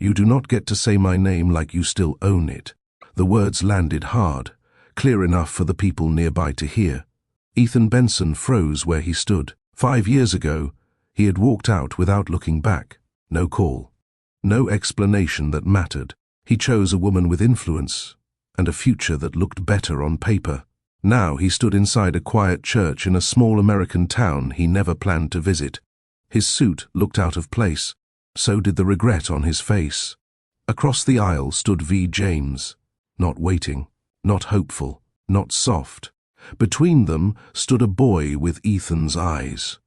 You do not get to say my name like you still own it." The words landed hard, clear enough for the people nearby to hear. Ethan Benson froze where he stood. 5 years ago, he had walked out without looking back. No call. No explanation that mattered. He chose a woman with influence and a future that looked better on paper. Now he stood inside a quiet church in a small American town he never planned to visit. His suit looked out of place. So did the regret on his face. Across the aisle stood V. James, not waiting, not hopeful, not soft. Between them stood a boy with Ethan's eyes.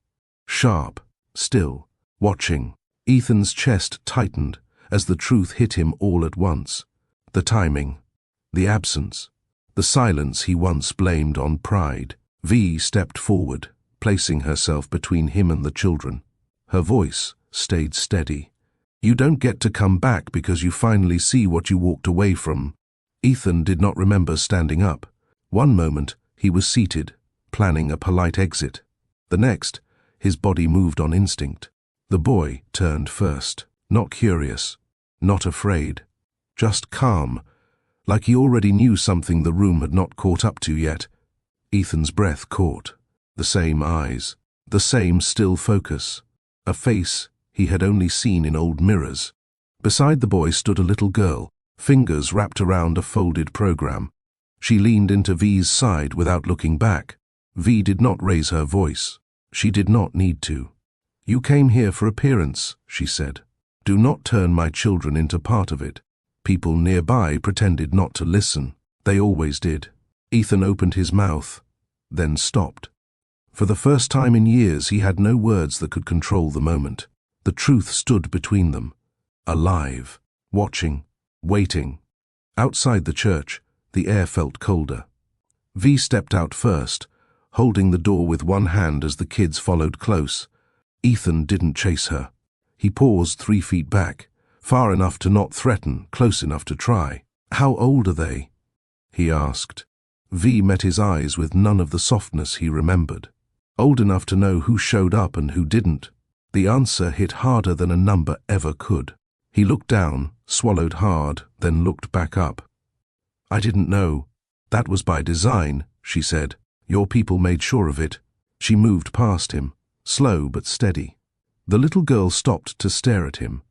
Sharp, still, watching. Ethan's chest tightened as the truth hit him all at once. The timing, the absence, the silence he once blamed on pride. V stepped forward, placing herself between him and the children. Her voice stayed steady. "You don't get to come back because you finally see what you walked away from." Ethan did not remember standing up. One moment, he was seated, planning a polite exit. The next, his body moved on instinct. The boy turned first, not curious, not afraid, just calm, like he already knew something the room had not caught up to yet. Ethan's breath caught. The same eyes, the same still focus, a face he had only seen in old mirrors. Beside the boy stood a little girl, fingers wrapped around a folded program. She leaned into V's side without looking back. V did not raise her voice. She did not need to. "You came here for appearance," she said. "Do not turn my children into part of it." People nearby pretended not to listen. They always did. Ethan opened his mouth, then stopped. For the first time in years, he had no words that could control the moment. The truth stood between them, alive, watching, waiting. Outside the church, the air felt colder. V stepped out first, holding the door with one hand as the kids followed close. Ethan didn't chase her. He paused 3 feet back, far enough to not threaten, close enough to try. "How old are they?" he asked. V met his eyes with none of the softness he remembered. "Old enough to know who showed up and who didn't." The answer hit harder than a number ever could. He looked down, swallowed hard, then looked back up. "I didn't know. That was by design," she said. "Your people made sure of it." She moved past him, slow but steady. The little girl stopped to stare at him.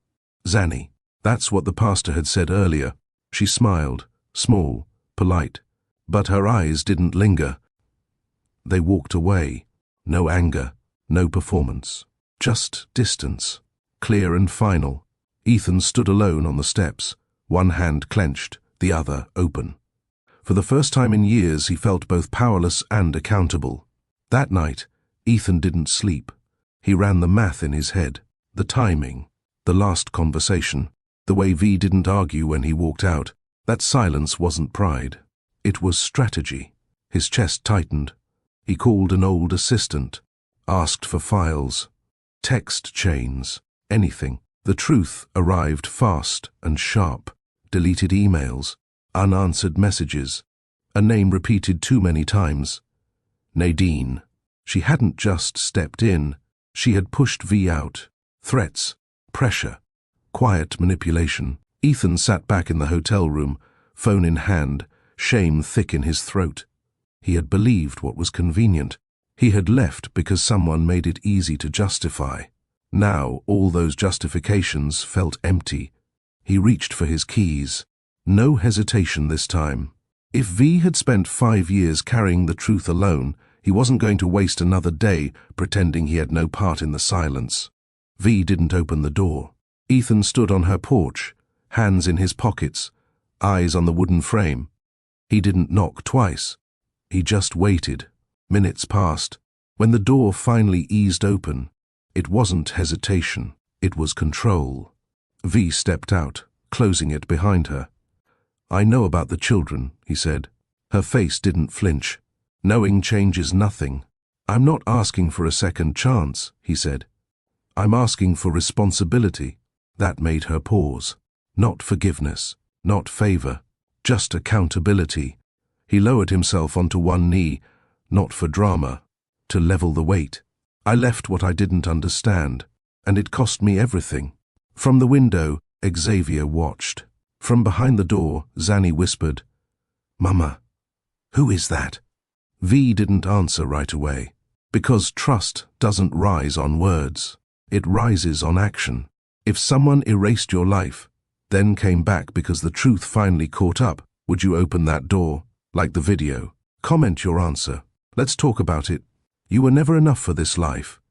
"Zanny." That's what the pastor had said earlier. She smiled, small, polite, but her eyes didn't linger. They walked away. No anger, no performance. Just distance, clear and final. Ethan stood alone on the steps, one hand clenched, the other open. For the first time in years, he felt both powerless and accountable. That night, Ethan didn't sleep. He ran the math in his head, the timing, the last conversation, the way V didn't argue when he walked out. That silence wasn't pride. It was strategy. His chest tightened. He called an old assistant, asked for files, text chains, anything. The truth arrived fast and sharp. Deleted emails, unanswered messages, a name repeated too many times. Nadine. She hadn't just stepped in, she had pushed V out. Threats, pressure, quiet manipulation. Ethan sat back in the hotel room, phone in hand, shame thick in his throat. He had believed what was convenient. He had left because someone made it easy to justify. Now all those justifications felt empty. He reached for his keys. No hesitation this time. If V had spent 5 years carrying the truth alone, he wasn't going to waste another day pretending he had no part in the silence. V didn't open the door. Ethan stood on her porch, hands in his pockets, eyes on the wooden frame. He didn't knock twice. He just waited. Minutes passed. When the door finally eased open, it wasn't hesitation, it was control. V stepped out, closing it behind her. "I know about the children," he said. Her face didn't flinch. "Knowing changes nothing." "I'm not asking for a second chance," he said. "I'm asking for responsibility." That made her pause. Not forgiveness, not favor, just accountability. He lowered himself onto one knee, not for drama, to level the weight. "I left what I didn't understand, and it cost me everything." From the window, Xavier watched. From behind the door, Zanny whispered, "Mama, who is that?" V didn't answer right away, because trust doesn't rise on words. It rises on action. If someone erased your life, then came back because the truth finally caught up, would you open that door? Like the video. Comment your answer. Let's talk about it. You were never enough for this life.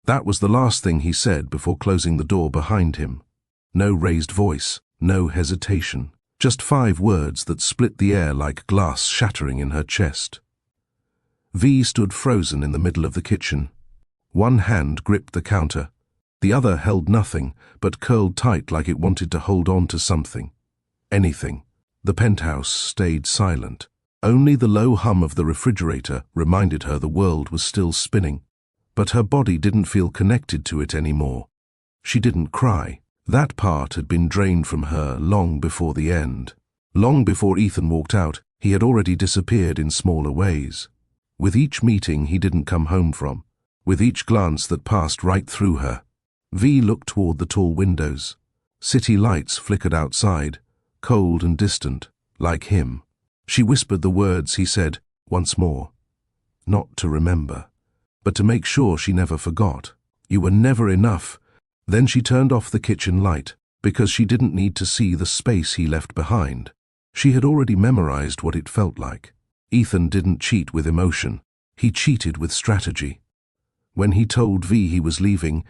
That was the last thing he said before closing the door behind him. No raised voice, no hesitation. Just 5 words that split the air like glass shattering in her chest. V stood frozen in the middle of the kitchen. One hand gripped the counter. The other held nothing, but curled tight like it wanted to hold on to something. Anything. The penthouse stayed silent. Only the low hum of the refrigerator reminded her the world was still spinning. But her body didn't feel connected to it anymore. She didn't cry. That part had been drained from her long before the end. Long before Ethan walked out, he had already disappeared in smaller ways. With each meeting he didn't come home from, with each glance that passed right through her, V looked toward the tall windows. City lights flickered outside, cold and distant, like him. She whispered the words he said once more. Not to remember, but to make sure she never forgot. You were never enough. Then she turned off the kitchen light, because she didn't need to see the space he left behind. She had already memorized what it felt like. Ethan didn't cheat with emotion. He cheated with strategy. When he told V he was leaving,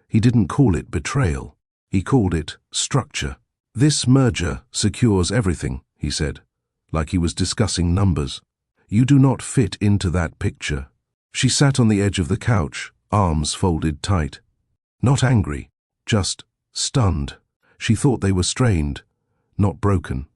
he didn't call it betrayal. He called it structure. This merger secures everything, he said, like he was discussing numbers. You do not fit into that picture. She sat on the edge of the couch, arms folded tight. Not angry, just stunned. She thought they were strained, not broken.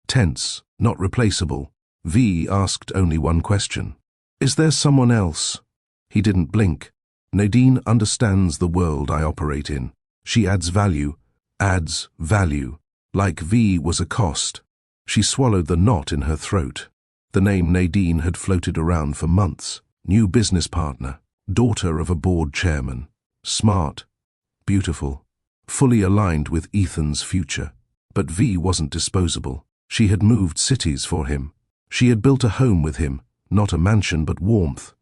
Tense, not replaceable. V asked only one question. Is there someone else? He didn't blink. Nadine understands the world I operate in. She adds value, like V was a cost. She swallowed the knot in her throat. The name Nadine had floated around for months. New business partner, daughter of a board chairman. Smart, beautiful, fully aligned with Ethan's future. But V wasn't disposable. She had moved cities for him. She had built a home with him, not a mansion but warmth.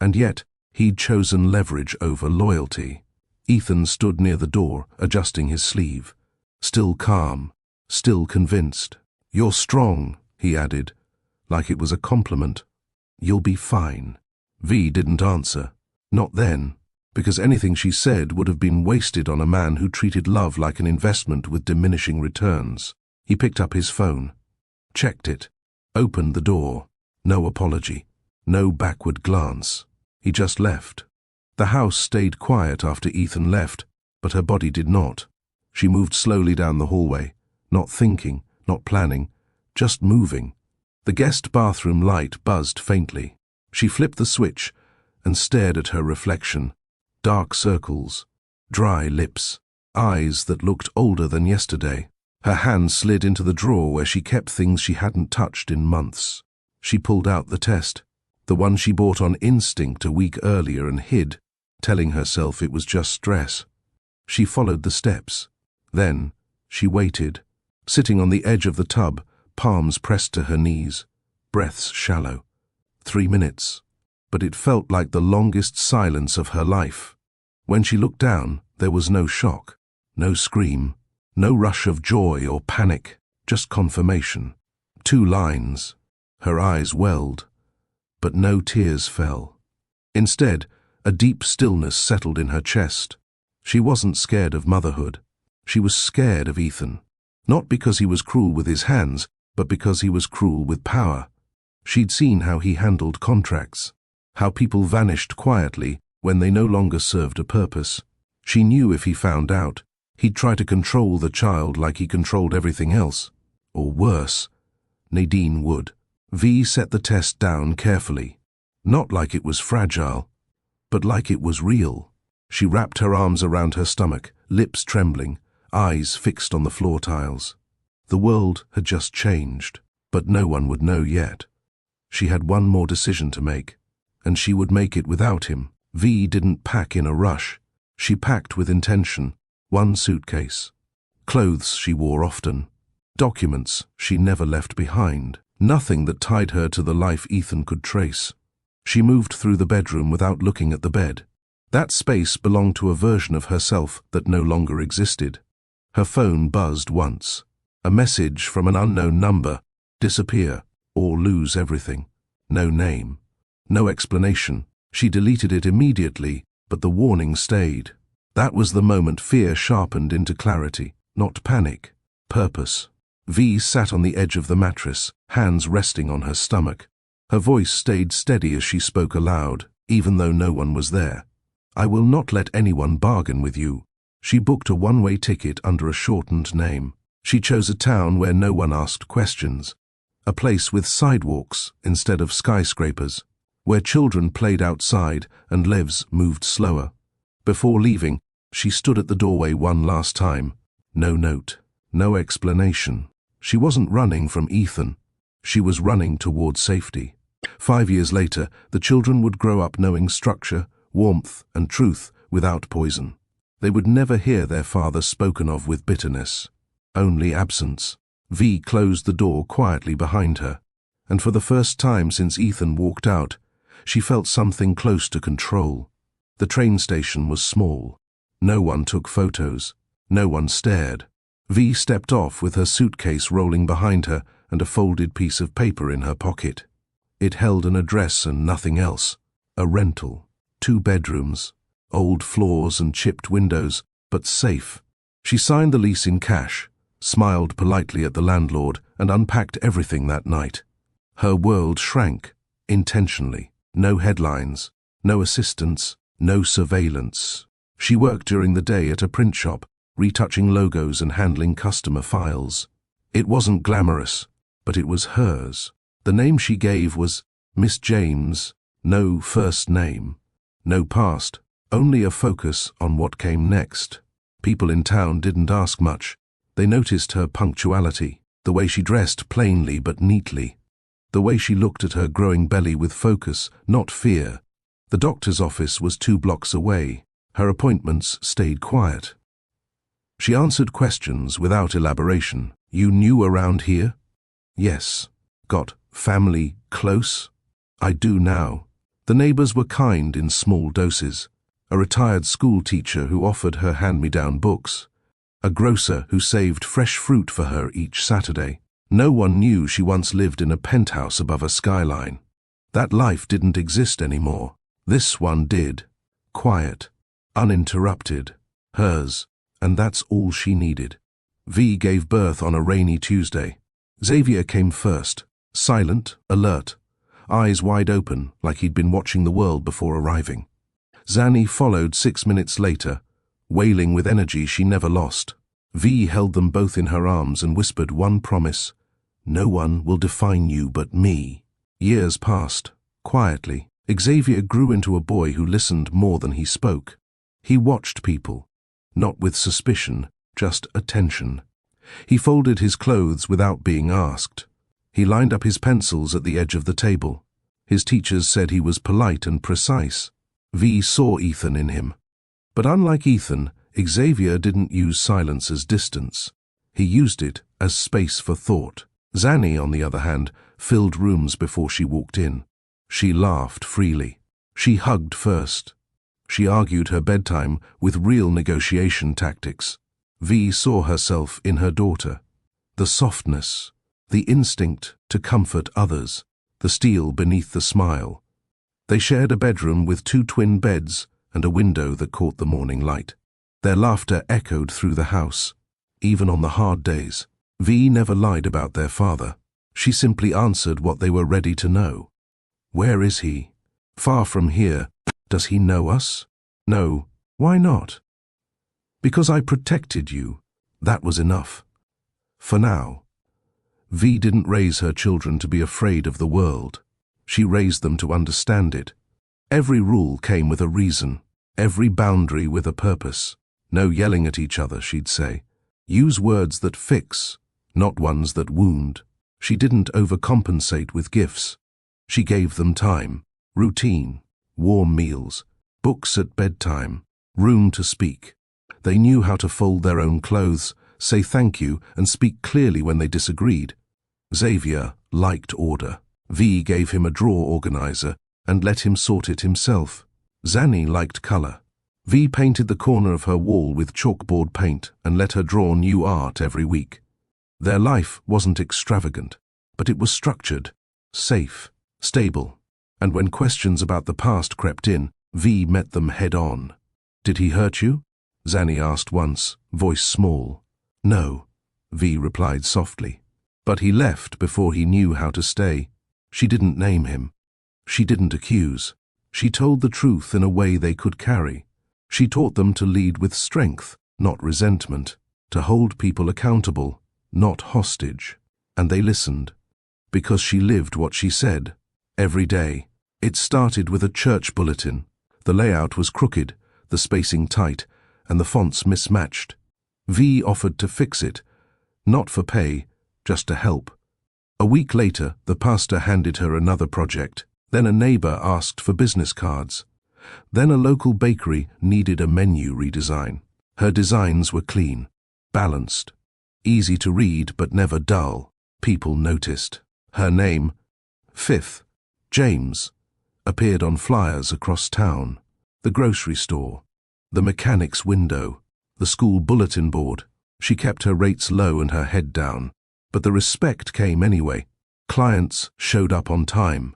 And yet, he'd chosen leverage over loyalty. Ethan stood near the door, adjusting his sleeve. Still calm, still convinced. You're strong, he added, like it was a compliment. You'll be fine. V didn't answer. Not then, because anything she said would have been wasted on a man who treated love like an investment with diminishing returns. He picked up his phone, checked it, opened the door. No apology, no backward glance. He just left. The house stayed quiet after Ethan left, but her body did not. She moved slowly down the hallway, not thinking, not planning, just moving. The guest bathroom light buzzed faintly. She flipped the switch and stared at her reflection. Dark circles, dry lips, eyes that looked older than yesterday. Her hand slid into the drawer where she kept things she hadn't touched in months. She pulled out the test, the one she bought on instinct a week earlier and hid, telling herself it was just stress. She followed the steps. Then she waited, sitting on the edge of the tub, palms pressed to her knees, breaths shallow. 3 minutes, but it felt like the longest silence of her life. When she looked down, there was no shock, no scream, no rush of joy or panic, just confirmation. 2 lines. Her eyes welled, but no tears fell. Instead, a deep stillness settled in her chest. She wasn't scared of motherhood. She was scared of Ethan. Not because he was cruel with his hands, but because he was cruel with power. She'd seen how he handled contracts, how people vanished quietly when they no longer served a purpose. She knew if he found out, he'd try to control the child like he controlled everything else. Or worse, Nadine would. V set the test down carefully, not like it was fragile, but like it was real. She wrapped her arms around her stomach, lips trembling, eyes fixed on the floor tiles. The world had just changed, but no one would know yet. She had one more decision to make, and she would make it without him. V didn't pack in a rush. She packed with intention. 1 suitcase. Clothes she wore often. Documents she never left behind. Nothing that tied her to the life Ethan could trace. She moved through the bedroom without looking at the bed. That space belonged to a version of herself that no longer existed. Her phone buzzed once. A message from an unknown number. Disappear or lose everything. No name. No explanation. She deleted it immediately, but the warning stayed. That was the moment fear sharpened into clarity, not panic. Purpose. V sat on the edge of the mattress, hands resting on her stomach. Her voice stayed steady as she spoke aloud, even though no one was there. I will not let anyone bargain with you. She booked a one-way ticket under a shortened name. She chose a town where no one asked questions. A place with sidewalks instead of skyscrapers, where children played outside and lives moved slower. Before leaving, she stood at the doorway one last time. No note, no explanation. She wasn't running from Ethan. She was running toward safety. 5 years later, the children would grow up knowing structure, warmth, and truth without poison. They would never hear their father spoken of with bitterness. Only absence. V closed the door quietly behind her, and for the first time since Ethan walked out, she felt something close to control. The train station was small. No one took photos. No one stared. V stepped off with her suitcase rolling behind her and a folded piece of paper in her pocket. It held an address and nothing else. A rental. 2 bedrooms. Old floors and chipped windows, but safe. She signed the lease in cash, smiled politely at the landlord, and unpacked everything that night. Her world shrank, intentionally. No headlines, no assistants, no surveillance. She worked during the day at a print shop, retouching logos and handling customer files. It wasn't glamorous, but it was hers. The name she gave was Miss James. No first name, no past, only a focus on what came next. People in town didn't ask much. They noticed her punctuality, the way she dressed plainly but neatly, the way she looked at her growing belly with focus, not fear. The doctor's office was 2 blocks away. Her appointments stayed quiet. She answered questions without elaboration. You knew around here? Yes. Got family close? I do now. The neighbors were kind in small doses. A retired school teacher who offered her hand-me-down books. A grocer who saved fresh fruit for her each Saturday. No one knew she once lived in a penthouse above a skyline. That life didn't exist anymore. This one did. Quiet, uninterrupted, hers, and that's all she needed. V gave birth on a rainy Tuesday. Xavier came first, silent, alert, eyes wide open like he'd been watching the world before arriving. Zanny followed 6 minutes later, wailing with energy she never lost. V held them both in her arms and whispered one promise: no one will define you but me. Years passed, quietly. Xavier grew into a boy who listened more than he spoke. He watched people, not with suspicion, just attention. He folded his clothes without being asked. He lined up his pencils at the edge of the table. His teachers said he was polite and precise. V saw Ethan in him. But unlike Ethan, Xavier didn't use silence as distance. He used it as space for thought. Zanny, on the other hand, filled rooms before she walked in. She laughed freely. She hugged first. She argued her bedtime with real negotiation tactics. V saw herself in her daughter. The softness, the instinct to comfort others, the steel beneath the smile. They shared a bedroom with 2 twin beds and a window that caught the morning light. Their laughter echoed through the house, even on the hard days. V never lied about their father. She simply answered what they were ready to know. Where is he? Far from here. Does he know us? No. Why not? Because I protected you. That was enough. For now. V didn't raise her children to be afraid of the world. She raised them to understand it. Every rule came with a reason, every boundary with a purpose. No yelling at each other, she'd say. Use words that fix, not ones that wound. She didn't overcompensate with gifts. She gave them time, routine, warm meals, books at bedtime, room to speak. They knew how to fold their own clothes, say thank you, and speak clearly when they disagreed. Xavier liked order. V gave him a drawer organizer and let him sort it himself. Zanny liked color. V painted the corner of her wall with chalkboard paint and let her draw new art every week. Their life wasn't extravagant, but it was structured, safe, stable. And when questions about the past crept in, V met them head-on. "Did he hurt you?" Zanny asked once, voice small. "No," V replied softly. "But he left before he knew how to stay." She didn't name him. She didn't accuse. She told the truth in a way they could carry. She taught them to lead with strength, not resentment, to hold people accountable, not hostage. And they listened, because she lived what she said, every day. It started with a church bulletin. The layout was crooked, the spacing tight, and the fonts mismatched. V offered to fix it, not for pay, just to help. A week later, the pastor handed her another project. Then a neighbor asked for business cards. Then a local bakery needed a menu redesign. Her designs were clean, balanced, easy to read but never dull. People noticed. Her name, Fifth, James, appeared on flyers across town. The grocery store, the mechanic's window, the school bulletin board. She kept her rates low and her head down, but the respect came anyway. Clients showed up on time.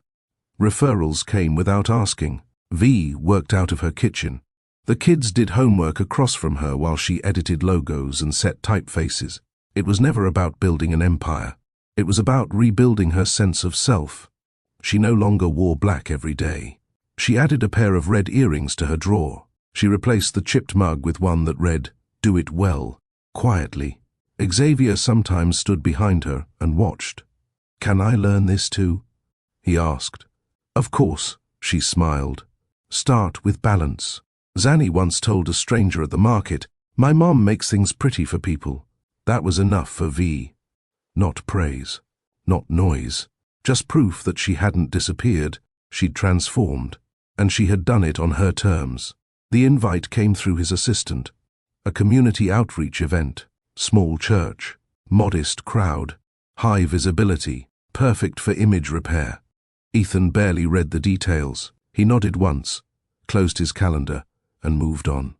Referrals came without asking. V worked out of her kitchen. The kids did homework across from her while she edited logos and set typefaces. It was never about building an empire. It was about rebuilding her sense of self. She no longer wore black every day. She added a pair of red earrings to her drawer. She replaced the chipped mug with one that read, "Do it well," quietly. Xavier sometimes stood behind her and watched. "Can I learn this too?" he asked. "Of course," she smiled. "Start with balance." Zanny once told a stranger at the market, "My mom makes things pretty for people." That was enough for V. Not praise, not noise, just proof that she hadn't disappeared, she'd transformed, and she had done it on her terms. The invite came through his assistant. A community outreach event, small church, modest crowd, high visibility, perfect for image repair. Ethan barely read the details. He nodded once, closed his calendar, and moved on.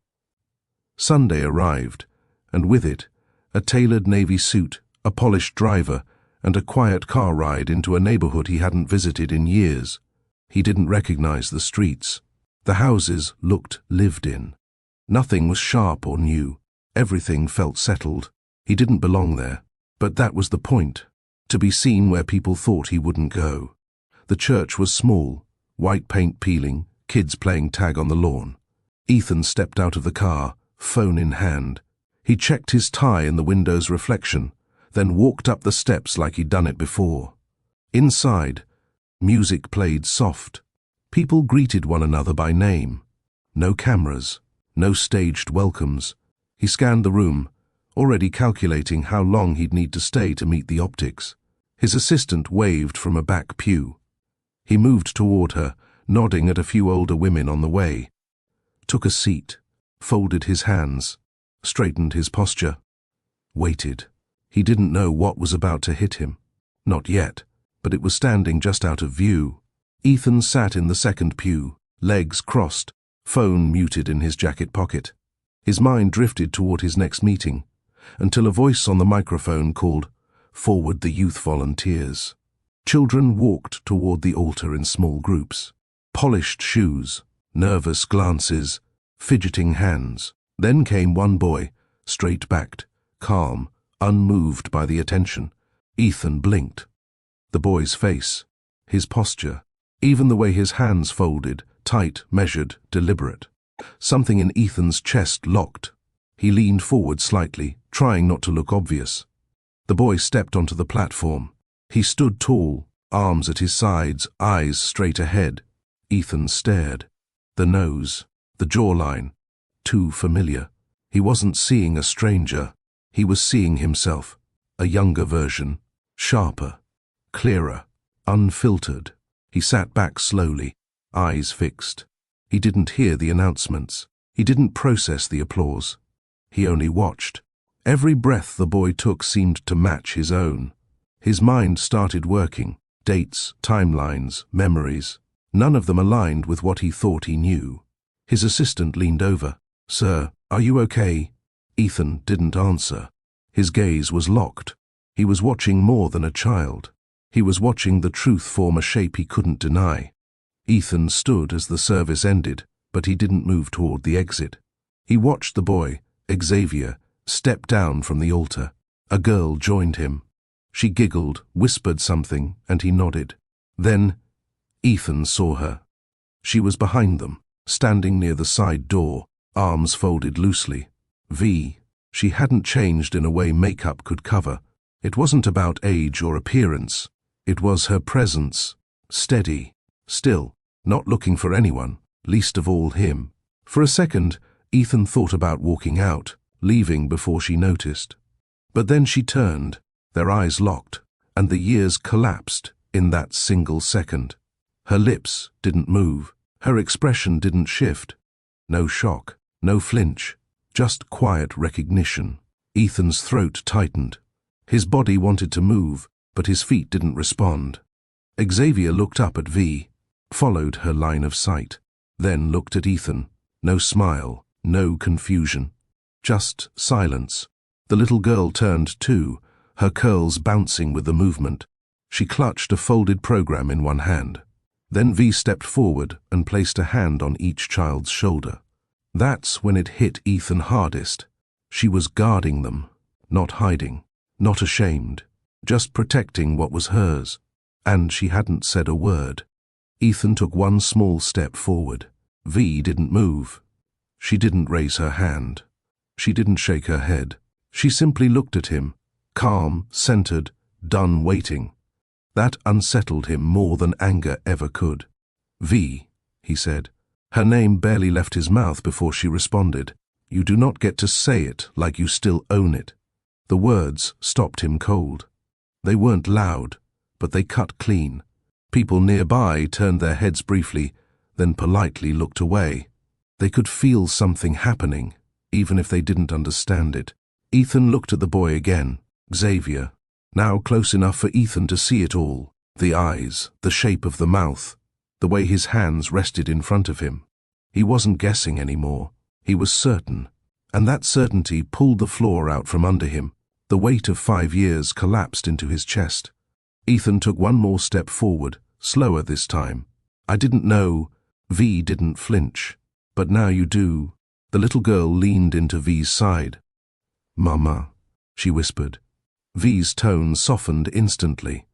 Sunday arrived, and with it, a tailored navy suit, a polished driver, and a quiet car ride into a neighborhood he hadn't visited in years. He didn't recognize the streets. The houses looked lived in. Nothing was sharp or new. Everything felt settled. He didn't belong there. But that was the point, to be seen where people thought he wouldn't go. The church was small, white paint peeling, kids playing tag on the lawn. Ethan stepped out of the car, phone in hand. He checked his tie in the window's reflection, then walked up the steps like he'd done it before. Inside, music played soft. People greeted one another by name. No cameras, no staged welcomes. He scanned the room, already calculating how long he'd need to stay to meet the optics. His assistant waved from a back pew. He moved toward her, nodding at a few older women on the way. Took a seat, folded his hands, straightened his posture, waited. He didn't know what was about to hit him. Not yet, but it was standing just out of view. Ethan sat in the second pew, legs crossed, phone muted in his jacket pocket. His mind drifted toward his next meeting, until a voice on the microphone called, "Forward the youth volunteers." Children walked toward the altar in small groups. Polished shoes, nervous glances, fidgeting hands. Then came one boy, straight-backed, calm, unmoved by the attention. Ethan blinked. The boy's face, his posture, even the way his hands folded, tight, measured, deliberate. Something in Ethan's chest locked. He leaned forward slightly, trying not to look obvious. The boy stepped onto the platform. He stood tall, arms at his sides, eyes straight ahead. Ethan stared. The nose, the jawline, too familiar. He wasn't seeing a stranger. He was seeing himself, a younger version, sharper, clearer, unfiltered. He sat back slowly, eyes fixed. He didn't hear the announcements. He didn't process the applause. He only watched. Every breath the boy took seemed to match his own. His mind started working. Dates, timelines, memories. None of them aligned with what he thought he knew. His assistant leaned over. "Sir, are you okay?" Ethan didn't answer. His gaze was locked. He was watching more than a child. He was watching the truth form a shape he couldn't deny. Ethan stood as the service ended, but he didn't move toward the exit. He watched the boy, Xavier, step down from the altar. A girl joined him. She giggled, whispered something, and he nodded. Then Ethan saw her. She was behind them, standing near the side door, arms folded loosely. She hadn't changed in a way makeup could cover. It wasn't about age or appearance. It was her presence, steady, still, not looking for anyone, least of all him. For a second, Ethan thought about walking out, leaving before she noticed. But then she turned, their eyes locked, and the years collapsed in that single second. Her lips didn't move, her expression didn't shift. No shock, no flinch, just quiet recognition. Ethan's throat tightened. His body wanted to move, but his feet didn't respond. Xavier looked up at V, followed her line of sight, then looked at Ethan. No smile, no confusion, just silence. The little girl turned too, her curls bouncing with the movement. She clutched a folded program in one hand. Then V stepped forward and placed a hand on each child's shoulder. That's when it hit Ethan hardest. She was guarding them, not hiding, not ashamed, just protecting what was hers. And she hadn't said a word. Ethan took one small step forward. V didn't move. She didn't raise her hand. She didn't shake her head. She simply looked at him, calm, centered, done waiting. That unsettled him more than anger ever could. "V," he said. Her name barely left his mouth before she responded. "You do not get to say it like you still own it." The words stopped him cold. They weren't loud, but they cut clean. People nearby turned their heads briefly, then politely looked away. They could feel something happening, even if they didn't understand it. Ethan looked at the boy again, Xavier, now close enough for Ethan to see it all. The eyes, the shape of the mouth, the way his hands rested in front of him. He wasn't guessing anymore. He was certain, and that certainty pulled the floor out from under him. The weight of 5 years collapsed into his chest. Ethan took one more step forward, slower this time. "I didn't know." V didn't flinch. "But now you do." The little girl leaned into V's side. "Mama," she whispered. V's tone softened instantly.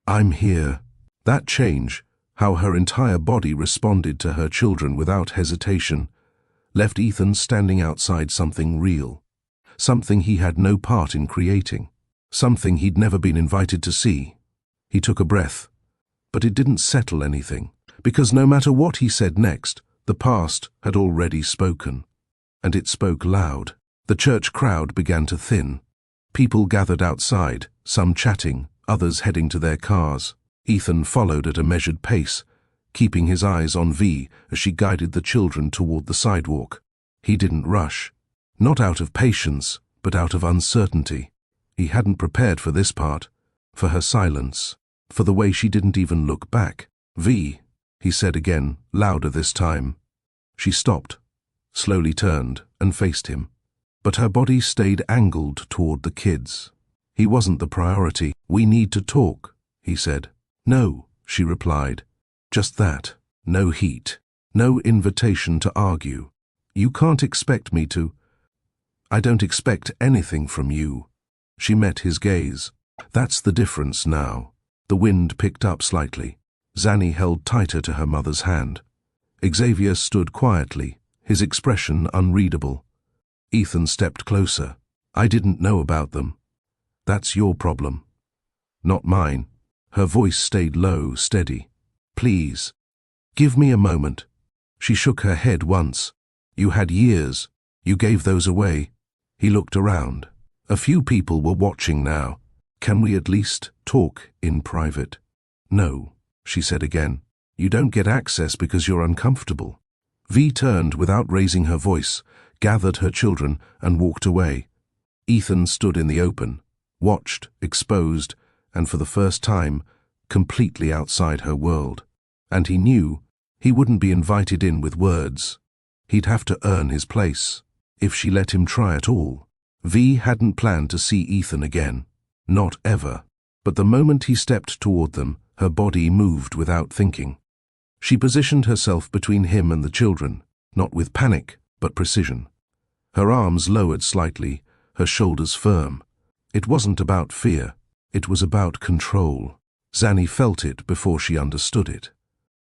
"I'm here." That change, how her entire body responded to her children without hesitation, left Ethan standing outside something real, something he had no part in creating, something he'd never been invited to see. He took a breath, but it didn't settle anything, because no matter what he said next, the past had already spoken, and it spoke loud. The church crowd began to thin. People gathered outside, some chatting, others heading to their cars. Ethan followed at a measured pace, keeping his eyes on V as she guided the children toward the sidewalk. He didn't rush, not out of patience, but out of uncertainty. He hadn't prepared for this part, for her silence, for the way she didn't even look back. "V," he said again, louder this time. She stopped, slowly turned, and faced him. But her body stayed angled toward the kids. He wasn't the priority. "We need to talk," he said. "No," she replied. "Just that. No heat. No invitation to argue. You can't expect me to." "I don't expect anything from you." She met his gaze. "That's the difference now." The wind picked up slightly. Zanny held tighter to her mother's hand. Xavier stood quietly, his expression unreadable. Ethan stepped closer. "I didn't know about them. That's your problem, not mine." Her voice stayed low, steady. "Please, give me a moment." She shook her head once. "You had years. You gave those away." He looked around. A few people were watching now. "Can we at least talk in private?" "No," she said again. "You don't get access because you're uncomfortable." V turned without raising her voice, gathered her children, and walked away. Ethan stood in the open, watched, exposed, and for the first time, completely outside her world. And he knew he wouldn't be invited in with words. He'd have to earn his place, if she let him try at all. V hadn't planned to see Ethan again. Not ever. But the moment he stepped toward them, her body moved without thinking. She positioned herself between him and the children, not with panic, but precision. Her arms lowered slightly, her shoulders firm. It wasn't about fear, it was about control. Zanny felt it before she understood it.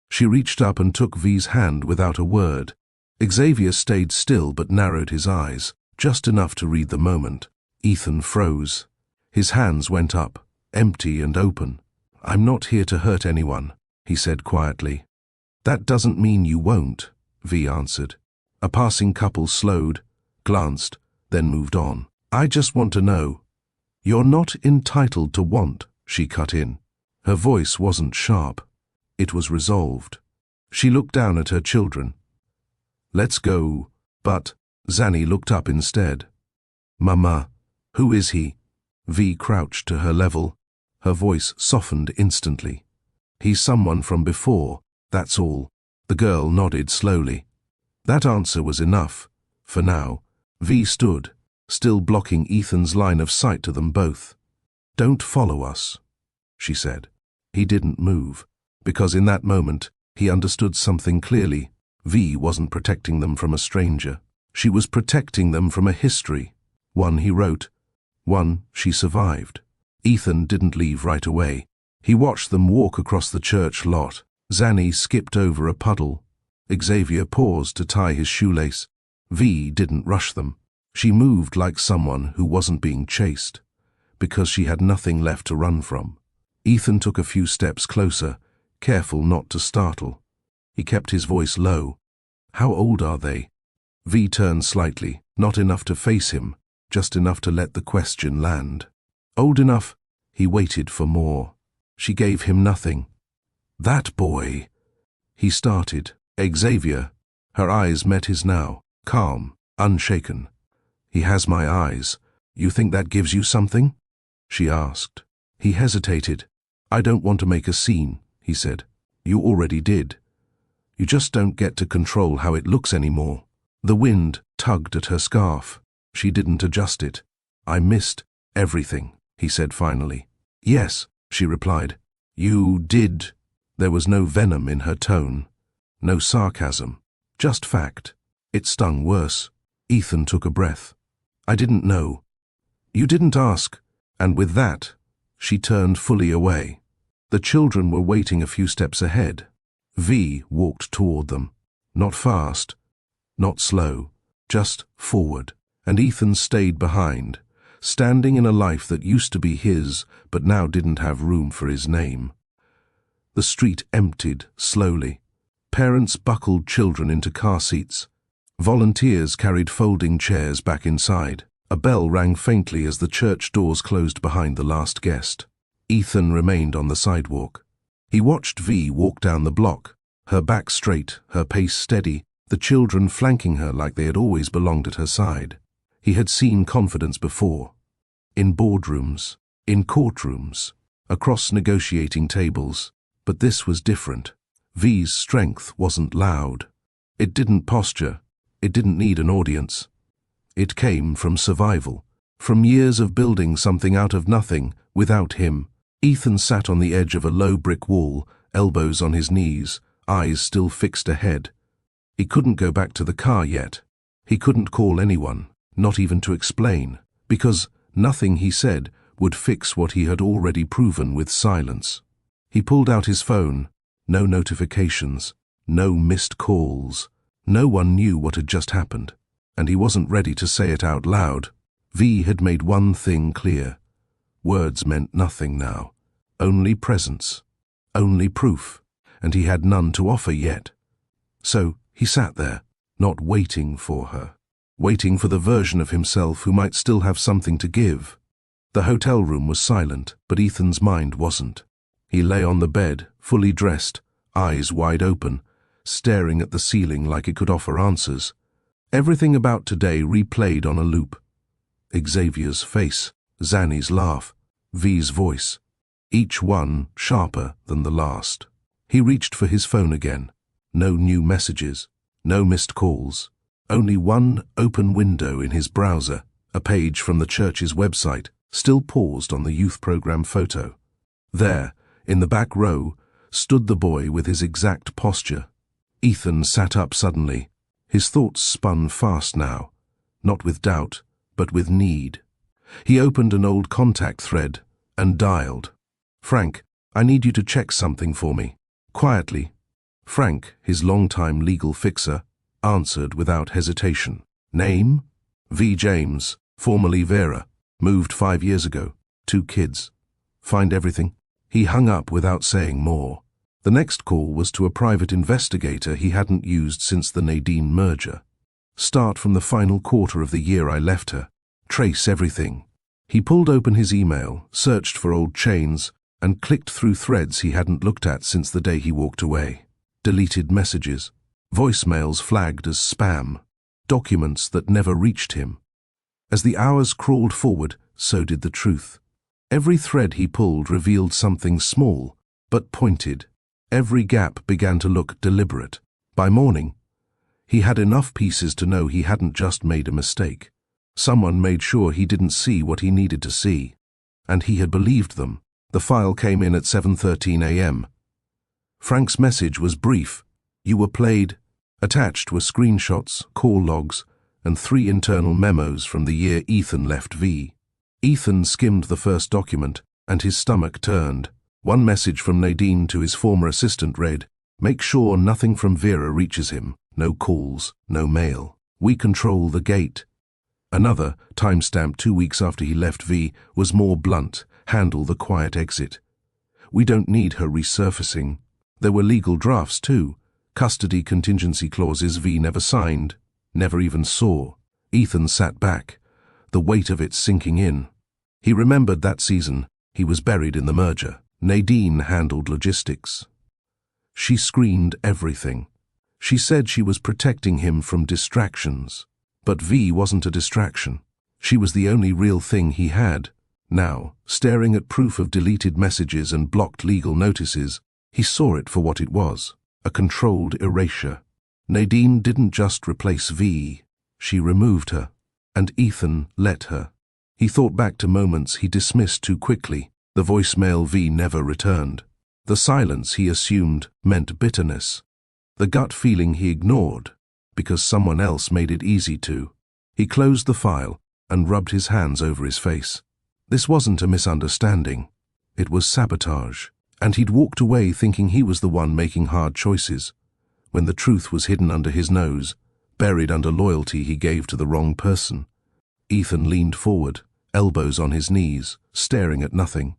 She reached up and took V's hand without a word. Xavier stayed still but narrowed his eyes, just enough to read the moment. Ethan froze. His hands went up, empty and open. "I'm not here to hurt anyone," he said quietly. "That doesn't mean you won't," V answered. A passing couple slowed, glanced, then moved on. "I just want to know." "You're not entitled to want," she cut in. Her voice wasn't sharp. It was resolved. She looked down at her children. "Let's go." But Zanny looked up instead. "Mama, who is he?" V crouched to her level. Her voice softened instantly. "He's someone from before, that's all." The girl nodded slowly. That answer was enough. For now, V stood, still blocking Ethan's line of sight to them both. "Don't follow us," she said. He didn't move, because in that moment, he understood something clearly. V wasn't protecting them from a stranger. She was protecting them from a history. One he wrote, one she survived. Ethan didn't leave right away. He watched them walk across the church lot. Zanny skipped over a puddle. Xavier paused to tie his shoelace. V didn't rush them. She moved like someone who wasn't being chased, because she had nothing left to run from. Ethan took a few steps closer, careful not to startle. He kept his voice low. "How old are they?" V turned slightly, not enough to face him, just enough to let the question land. "Old enough." He waited for more. She gave him nothing. "That boy," he started. "Xavier." Her eyes met his now, calm, unshaken. "He has my eyes. You think that gives you something?" she asked. He hesitated. "I don't want to make a scene," he said. "You already did. You just don't get to control how it looks anymore." The wind tugged at her scarf. She didn't adjust it. "I missed everything," he said finally. "Yes," she replied. "You did." There was no venom in her tone, no sarcasm, just fact. It stung worse. Ethan took a breath. "I didn't know. You didn't ask." And with that, she turned fully away. The children were waiting a few steps ahead. V walked toward them. Not fast, not slow, just forward. And Ethan stayed behind, standing in a life that used to be his, but now didn't have room for his name. The street emptied slowly. Parents buckled children into car seats. Volunteers carried folding chairs back inside. A bell rang faintly as the church doors closed behind the last guest. Ethan remained on the sidewalk. He watched V walk down the block, her back straight, her pace steady, the children flanking her like they had always belonged at her side. He had seen confidence before. In boardrooms, in courtrooms, across negotiating tables. But this was different. V's strength wasn't loud. It didn't posture. It didn't need an audience. It came from survival, from years of building something out of nothing, without him. Ethan sat on the edge of a low brick wall, elbows on his knees, eyes still fixed ahead. He couldn't go back to the car yet. He couldn't call anyone, not even to explain, because nothing he said would fix what he had already proven with silence. He pulled out his phone. No notifications, no missed calls. No one knew what had just happened, and he wasn't ready to say it out loud. V had made one thing clear. Words meant nothing now. Only presence, only proof, and he had none to offer yet. So he sat there, not waiting for her, waiting for the version of himself who might still have something to give. The hotel room was silent, but Ethan's mind wasn't. He lay on the bed, fully dressed, eyes wide open, staring at the ceiling like it could offer answers. Everything about today replayed on a loop. Xavier's face, Zanny's laugh, V's voice, each one sharper than the last. He reached for his phone again. No new messages, no missed calls, only one open window in his browser, a page from the church's website, still paused on the youth program photo. There, in the back row, stood the boy with his exact posture. Ethan sat up suddenly. His thoughts spun fast now, not with doubt, but with need. He opened an old contact thread and dialed. "Frank, I need you to check something for me." Quietly, Frank, his longtime legal fixer, answered without hesitation. "Name? V. James, formerly Vera. Moved 5 years ago. 2 kids. Find everything?" He hung up without saying more. The next call was to a private investigator he hadn't used since the Nadine merger. "Start from the final quarter of the year I left her. Trace everything." He pulled open his email, searched for old chains, and clicked through threads he hadn't looked at since the day he walked away. Deleted messages, voicemails flagged as spam, documents that never reached him. As the hours crawled forward, so did the truth. Every thread he pulled revealed something small, but pointed. Every gap began to look deliberate. By morning, he had enough pieces to know he hadn't just made a mistake. Someone made sure he didn't see what he needed to see, and he had believed them. The file came in at 7:13 a.m. Frank's message was brief. "You were played." Attached were screenshots, call logs, and 3 internal memos from the year Ethan left V. Ethan skimmed the first document, and his stomach turned. One message from Nadine to his former assistant read, "Make sure nothing from Vera reaches him. No calls, no mail. We control the gate." Another, timestamped 2 weeks after he left V, was more blunt. "Handle the quiet exit. We don't need her resurfacing." There were legal drafts too. Custody contingency clauses V never signed, never even saw. Ethan sat back, the weight of it sinking in. He remembered that season. He was buried in the merger. Nadine handled logistics. She screened everything. She said she was protecting him from distractions. But V wasn't a distraction. She was the only real thing he had. Now, staring at proof of deleted messages and blocked legal notices, he saw it for what it was, a controlled erasure. Nadine didn't just replace V, she removed her, and Ethan let her. He thought back to moments he dismissed too quickly. The voicemail V never returned. The silence he assumed meant bitterness. The gut feeling he ignored, because someone else made it easy to. He closed the file and rubbed his hands over his face. This wasn't a misunderstanding. It was sabotage, and he'd walked away thinking he was the one making hard choices, when the truth was hidden under his nose, buried under loyalty he gave to the wrong person. Ethan leaned forward, elbows on his knees, staring at nothing.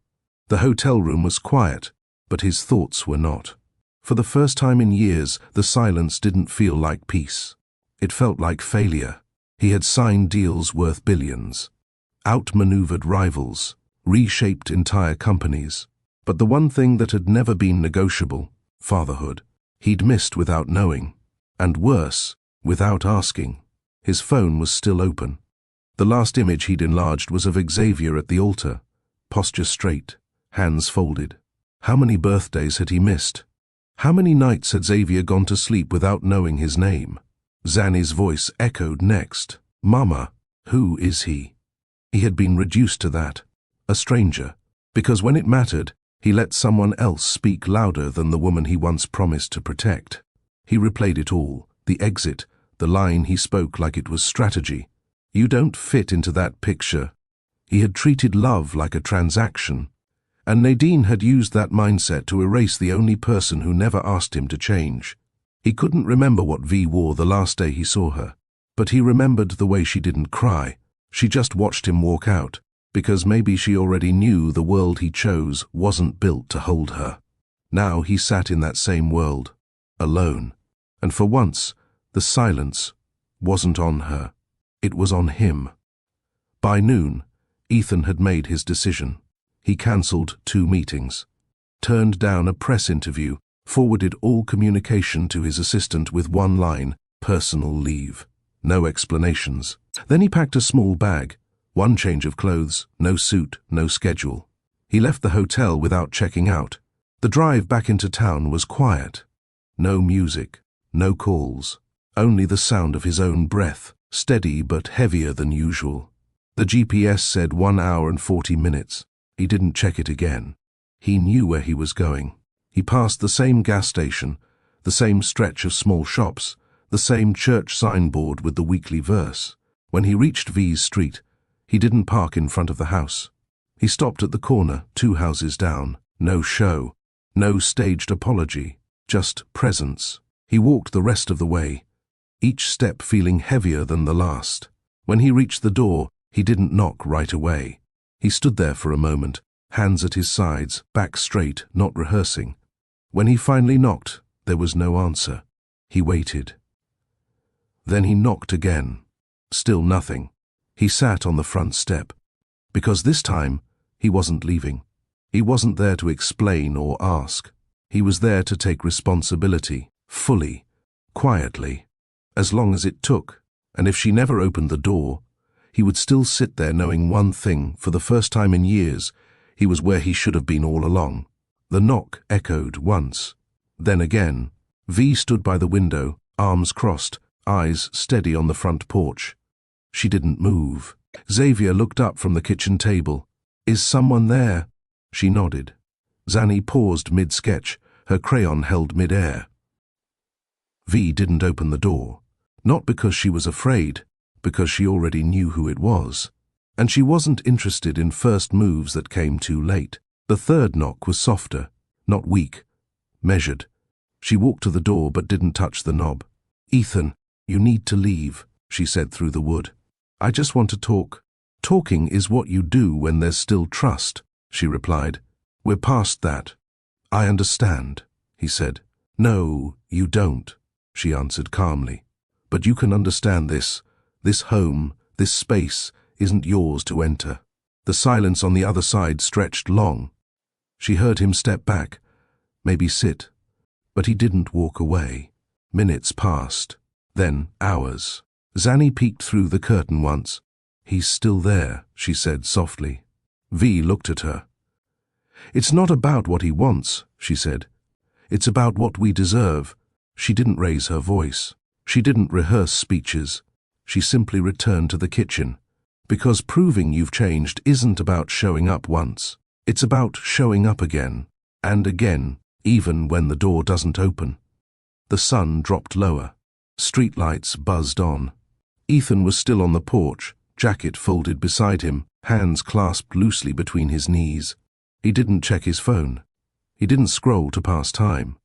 The hotel room was quiet, but his thoughts were not. For the first time in years, the silence didn't feel like peace. It felt like failure. He had signed deals worth billions, outmaneuvered rivals, reshaped entire companies. But the one thing that had never been negotiable, fatherhood, he'd missed without knowing. And worse, without asking. His phone was still open. The last image he'd enlarged was of Xavier at the altar, posture straight, hands folded. How many birthdays had he missed? How many nights had Xavier gone to sleep without knowing his name? Zanny's voice echoed next. "Mama, who is he?" He had been reduced to that, a stranger, because when it mattered, he let someone else speak louder than the woman he once promised to protect. He replayed it all, the exit, the line he spoke like it was strategy. "You don't fit into that picture." He had treated love like a transaction, and Nadine had used that mindset to erase the only person who never asked him to change. He couldn't remember what V wore the last day he saw her, but he remembered the way she didn't cry. She just watched him walk out, because maybe she already knew the world he chose wasn't built to hold her. Now he sat in that same world, alone, and for once, the silence wasn't on her. It was on him. By noon, Ethan had made his decision. He cancelled 2 meetings, turned down a press interview, forwarded all communication to his assistant with one line, "Personal leave." No explanations. Then he packed a small bag, One change of clothes, no suit, no schedule. He left the hotel without checking out. The drive back into town was quiet. No music, no calls, only the sound of his own breath, steady but heavier than usual. The GPS said 1 hour and 40 minutes. He didn't check it again. He knew where he was going. He passed the same gas station, the same stretch of small shops, the same church signboard with the weekly verse. When he reached V's street, he didn't park in front of the house. He stopped at the corner, 2 houses down. No show, no staged apology, just presence. He walked the rest of the way, each step feeling heavier than the last. When he reached the door, he didn't knock right away. He stood there for a moment, hands at his sides, back straight, not rehearsing. When he finally knocked, there was no answer. He waited. Then he knocked again. Still nothing. He sat on the front step. Because this time, he wasn't leaving. He wasn't there to explain or ask. He was there to take responsibility, fully, quietly, as long as it took. And if she never opened the door, he would still sit there knowing one thing: for the first time in years, he was where he should have been all along. The knock echoed once. Then again. V stood by the window, arms crossed, eyes steady on the front porch. She didn't move. Xavier looked up from the kitchen table. "Is someone there?" She nodded. Zanny paused mid-sketch, her crayon held mid-air. V didn't open the door. Not because she was afraid, because she already knew who it was. And she wasn't interested in first moves that came too late. The third knock was softer, not weak, measured. She walked to the door but didn't touch the knob. "Ethan, you need to leave," she said through the wood. "I just want to talk." "Talking is what you do when there's still trust," she replied. "We're past that." "I understand," he said. "No, you don't," she answered calmly. "But you can understand this. This home, this space, isn't yours to enter." The silence on the other side stretched long. She heard him step back, maybe sit. But he didn't walk away. Minutes passed, then hours. Zanny peeked through the curtain once. "He's still there," she said softly. V looked at her. "It's not about what he wants," she said. "It's about what we deserve." She didn't raise her voice. She didn't rehearse speeches. She simply returned to the kitchen. Because proving you've changed isn't about showing up once. It's about showing up again, and again, even when the door doesn't open. The sun dropped lower. Streetlights buzzed on. Ethan was still on the porch, jacket folded beside him, hands clasped loosely between his knees. He didn't check his phone. He didn't scroll to pass time.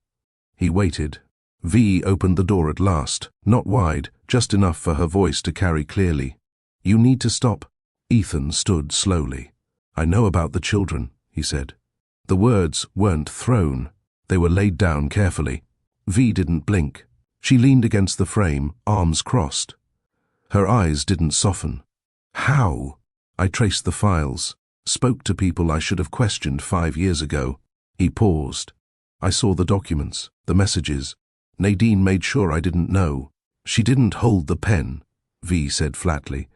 He waited. V opened the door at last, not wide, just enough for her voice to carry clearly. "You need to stop." Ethan stood slowly. "I know about the children," he said. The words weren't thrown. They were laid down carefully. V didn't blink. She leaned against the frame, arms crossed. Her eyes didn't soften. "How?" "I traced the files, spoke to people I should have questioned 5 years ago." He paused. "I saw the documents, the messages. Nadine made sure I didn't know." "She didn't hold the pen," V said flatly.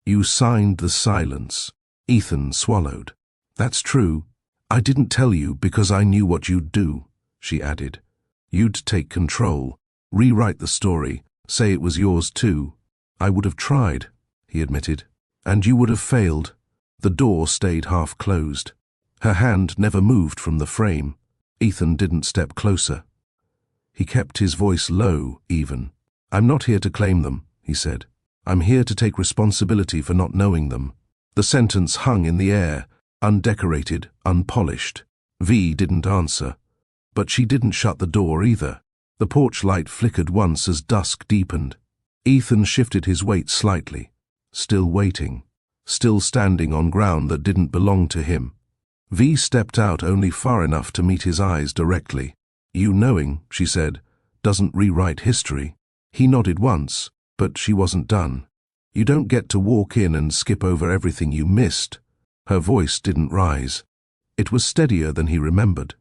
"You signed the silence." Ethan swallowed. "That's true. I didn't tell you because I knew what you'd do," she added. "You'd take control, rewrite the story, say it was yours too." "I would have tried," he admitted. "And you would have failed." The door stayed half closed. Her hand never moved from the frame. Ethan didn't step closer. He kept his voice low, even. "I'm not here to claim them," he said. "I'm here to take responsibility for not knowing them." The sentence hung in the air, undecorated, unpolished. V didn't answer. But she didn't shut the door either. The porch light flickered once as dusk deepened. Ethan shifted his weight slightly, still waiting, still standing on ground that didn't belong to him. V stepped out only far enough to meet his eyes directly. "You knowing," she said, "doesn't rewrite history." He nodded once, but she wasn't done. "You don't get to walk in and skip over everything you missed." Her voice didn't rise. It was steadier than he remembered.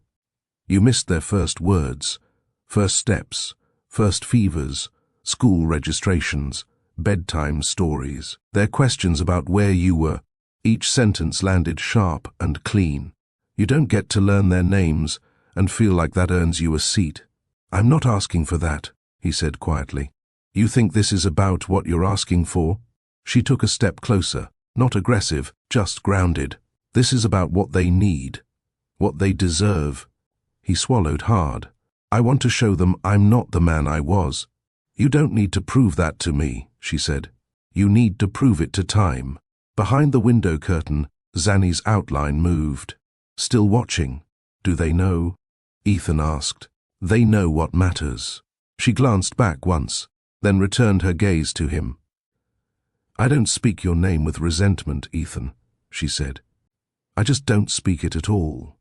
"You missed their first words, first steps, first fevers, school registrations, bedtime stories. They're questions about where you were. Each sentence landed sharp and clean. You don't get to learn their names and feel like that earns you a seat. I'm not asking for that, he said quietly. You think this is about what you're asking for? She took a step closer, not aggressive, just grounded. This is about what they need, what they deserve. He swallowed hard. I want to show them I'm not the man I was. You don't need to prove that to me, she said. You need to prove it to time. Behind the window curtain, Zanny's outline moved. Still watching. Do they know? Ethan asked. They know what matters. She glanced back once, then returned her gaze to him. I don't speak your name with resentment, Ethan, she said. I just don't speak it at all.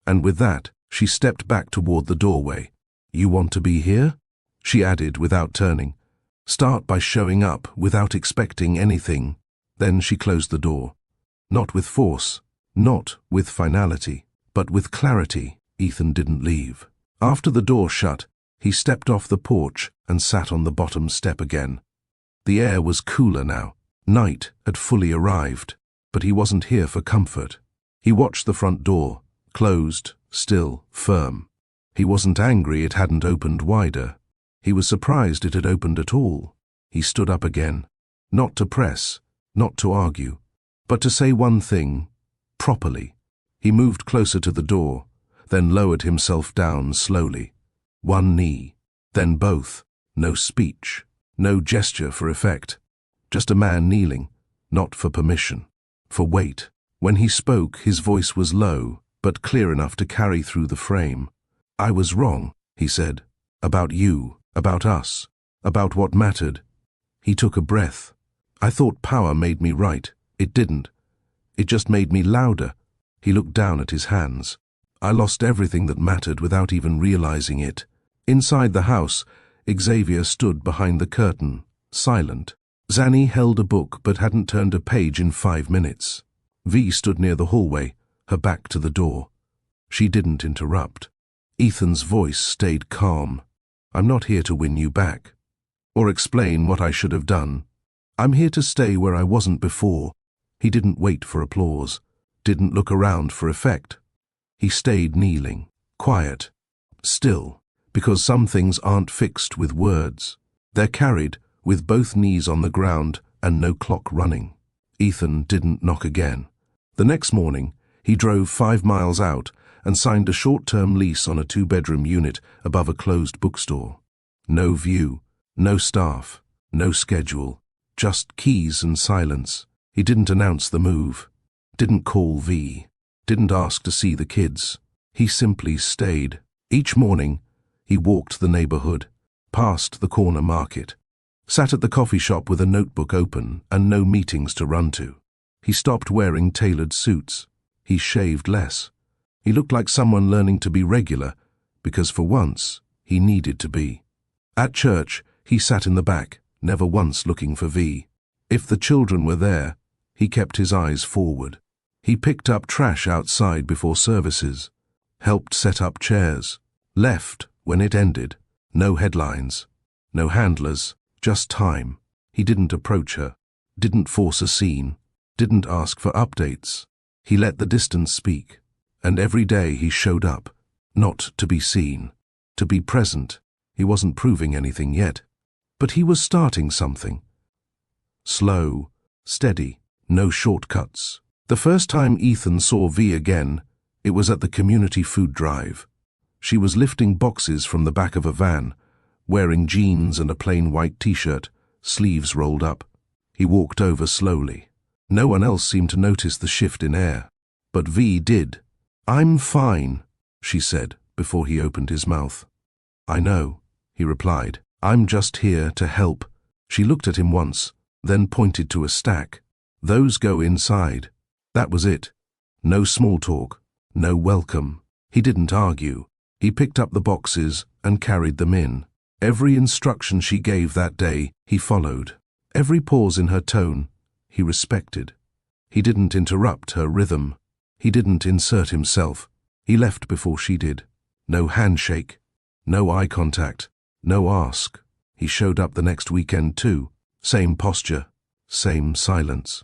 And with that, she stepped back toward the doorway. You want to be here? She added without turning. Start by showing up without expecting anything. Then she closed the door. Not with force, not with finality, but with clarity. Ethan didn't leave. After the door shut, he stepped off the porch and sat on the bottom step again. The air was cooler now. Night had fully arrived, but he wasn't here for comfort. He watched the front door, closed, still, firm. He wasn't angry it hadn't opened wider. He was surprised it had opened at all. He stood up again, not to press, not to argue, but to say one thing, properly. He moved closer to the door, then lowered himself down slowly. One knee, then both. No speech, no gesture for effect. Just a man kneeling, not for permission, for weight. When he spoke, his voice was low, but clear enough to carry through the frame. I was wrong, he said, about you, about us, about what mattered. He took a breath. I thought power made me right. It didn't. It just made me louder. He looked down at his hands. I lost everything that mattered without even realizing it. Inside the house, Xavier stood behind the curtain, silent. Zanny held a book but hadn't turned a page in 5 minutes. V stood near the hallway, her back to the door. She didn't interrupt. Ethan's voice stayed calm. I'm not here to win you back, or explain what I should have done. I'm here to stay where I wasn't before. He didn't wait for applause, didn't look around for effect. He stayed kneeling, quiet, still, because some things aren't fixed with words. They're carried with both knees on the ground and no clock running. Ethan didn't knock again. The next morning, he drove 5 miles out and signed a short-term lease on a 2-bedroom unit above a closed bookstore. No view, no staff, no schedule, just keys and silence. He didn't announce the move, didn't call V, didn't ask to see the kids. He simply stayed. Each morning, he walked the neighborhood, past the corner market, sat at the coffee shop with a notebook open and no meetings to run to. He stopped wearing tailored suits. He shaved less. He looked like someone learning to be regular, because for once, he needed to be. At church, he sat in the back, never once looking for V. If the children were there, he kept his eyes forward. He picked up trash outside before services, helped set up chairs, left when it ended. No headlines, no handlers, just time. He didn't approach her, didn't force a scene, didn't ask for updates. He let the distance speak, and every day he showed up, not to be seen, to be present. He wasn't proving anything yet, but he was starting something. Slow, steady, no shortcuts. The first time Ethan saw V again, it was at the community food drive. She was lifting boxes from the back of a van, wearing jeans and a plain white t-shirt, sleeves rolled up. He walked over slowly. No one else seemed to notice the shift in air, but V did. I'm fine, she said before he opened his mouth. I know, he replied. I'm just here to help. She looked at him once, then pointed to a stack. Those go inside. That was it. No small talk, no welcome. He didn't argue. He picked up the boxes and carried them in. Every instruction she gave that day, he followed. Every pause in her tone, he respected. He didn't interrupt her rhythm. He didn't insert himself. He left before she did. No handshake, no eye contact, no ask. He showed up the next weekend too, Same posture, same silence.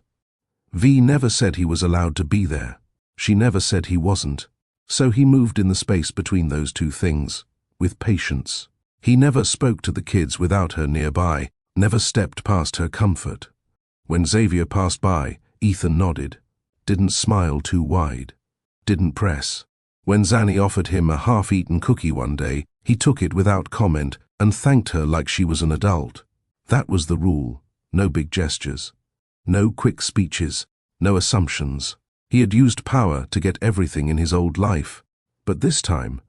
V never said he was allowed to be there. She never said he wasn't. So he moved in the space between those two things, with patience. He never spoke to the kids without her nearby, never stepped past her comfort. When Xavier passed by, Ethan nodded, didn't smile too wide, didn't press. When Zanny offered him a half-eaten cookie one day, he took it without comment and thanked her like she was an adult. That was the rule. No big gestures. No quick speeches. No assumptions. He had used power to get everything in his old life. But this time,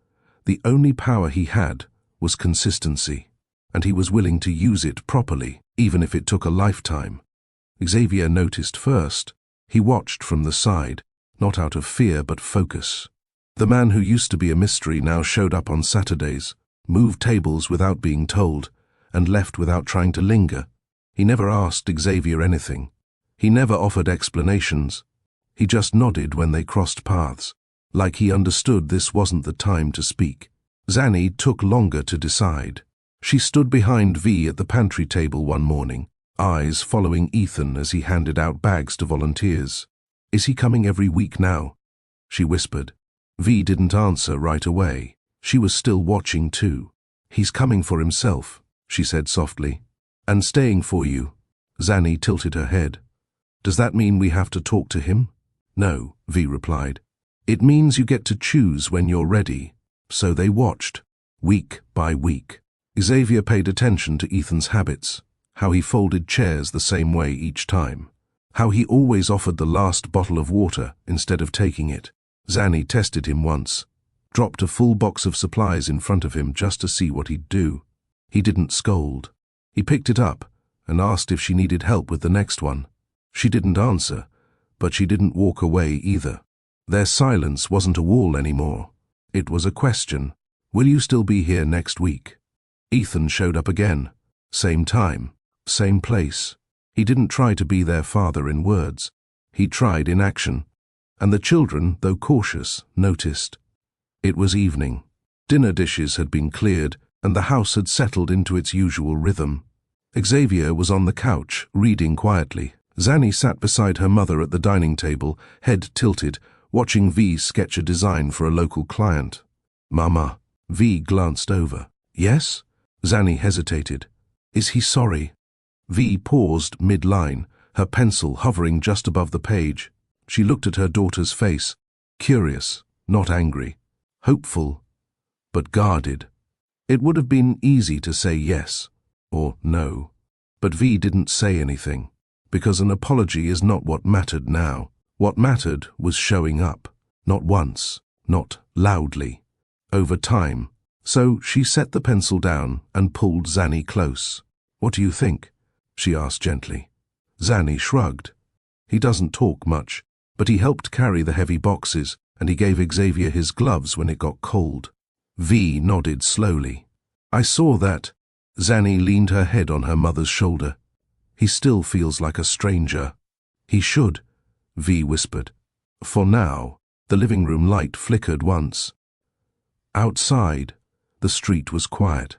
the only power he had was consistency. And he was willing to use it properly, even if it took a lifetime. Xavier noticed first. He watched from the side, not out of fear but focus. The man who used to be a mystery now showed up on Saturdays, moved tables without being told, and left without trying to linger. He never asked Xavier anything. He never offered explanations. He just nodded when they crossed paths, like he understood this wasn't the time to speak. Zanny took longer to decide. She stood behind V at the pantry table one morning, eyes following Ethan as he handed out bags to volunteers. "Is he coming every week now?" she whispered. V didn't answer right away. She was still watching too. "He's coming for himself," she said softly. "And staying for you." Zanny tilted her head. "Does that mean we have to talk to him?" "No," V replied. "It means you get to choose when you're ready." So they watched, week by week. Xavier paid attention to Ethan's habits, how he folded chairs the same way each time, how he always offered the last bottle of water instead of taking it. Zanny tested him once, dropped a full box of supplies in front of him just to see what he'd do. He didn't scold. He picked it up and asked if she needed help with the next one. She didn't answer, but she didn't walk away either. Their silence wasn't a wall anymore. It was a question. "Will you still be here next week?" Ethan showed up again. Same time, same place. He didn't try to be their father in words. He tried in action. And the children, though cautious, noticed. It was evening. Dinner dishes had been cleared, and the house had settled into its usual rhythm. Xavier was on the couch, reading quietly. Zanny sat beside her mother at the dining table, head tilted, watching V sketch a design for a local client. "Mama." V glanced over. "Yes?" Zanny hesitated. "Is he sorry?" V paused mid-line, her pencil hovering just above the page. She looked at her daughter's face, curious, not angry, hopeful, but guarded. It would have been easy to say yes or no, but V didn't say anything, because an apology is not what mattered now. What mattered was showing up, not once, not loudly, over time. So she set the pencil down and pulled Zanny close. "What do you think?" she asked gently. Zanny shrugged. He doesn't talk much, but he helped carry the heavy boxes, and he gave Xavier his gloves when it got cold. V nodded slowly. "I saw that." Zanny leaned her head on her mother's shoulder. "He still feels like a stranger." "He should," V whispered. For now, the living room light flickered once. Outside, the street was quiet,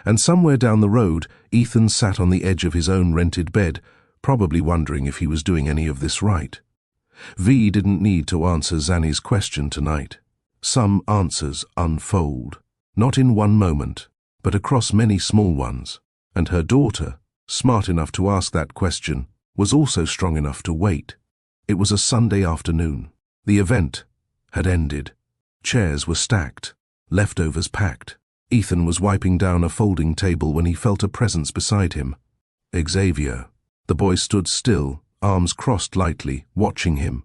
and somewhere down the road, Ethan sat on the edge of his own rented bed, probably wondering if he was doing any of this right. V didn't need to answer Zanny's question tonight. Some answers unfold, not in one moment, but across many small ones. And her daughter, smart enough to ask that question, was also strong enough to wait. It was a Sunday afternoon. The event had ended. Chairs were stacked, leftovers packed. Ethan was wiping down a folding table when he felt a presence beside him. Xavier. The boy stood still, arms crossed lightly, watching him.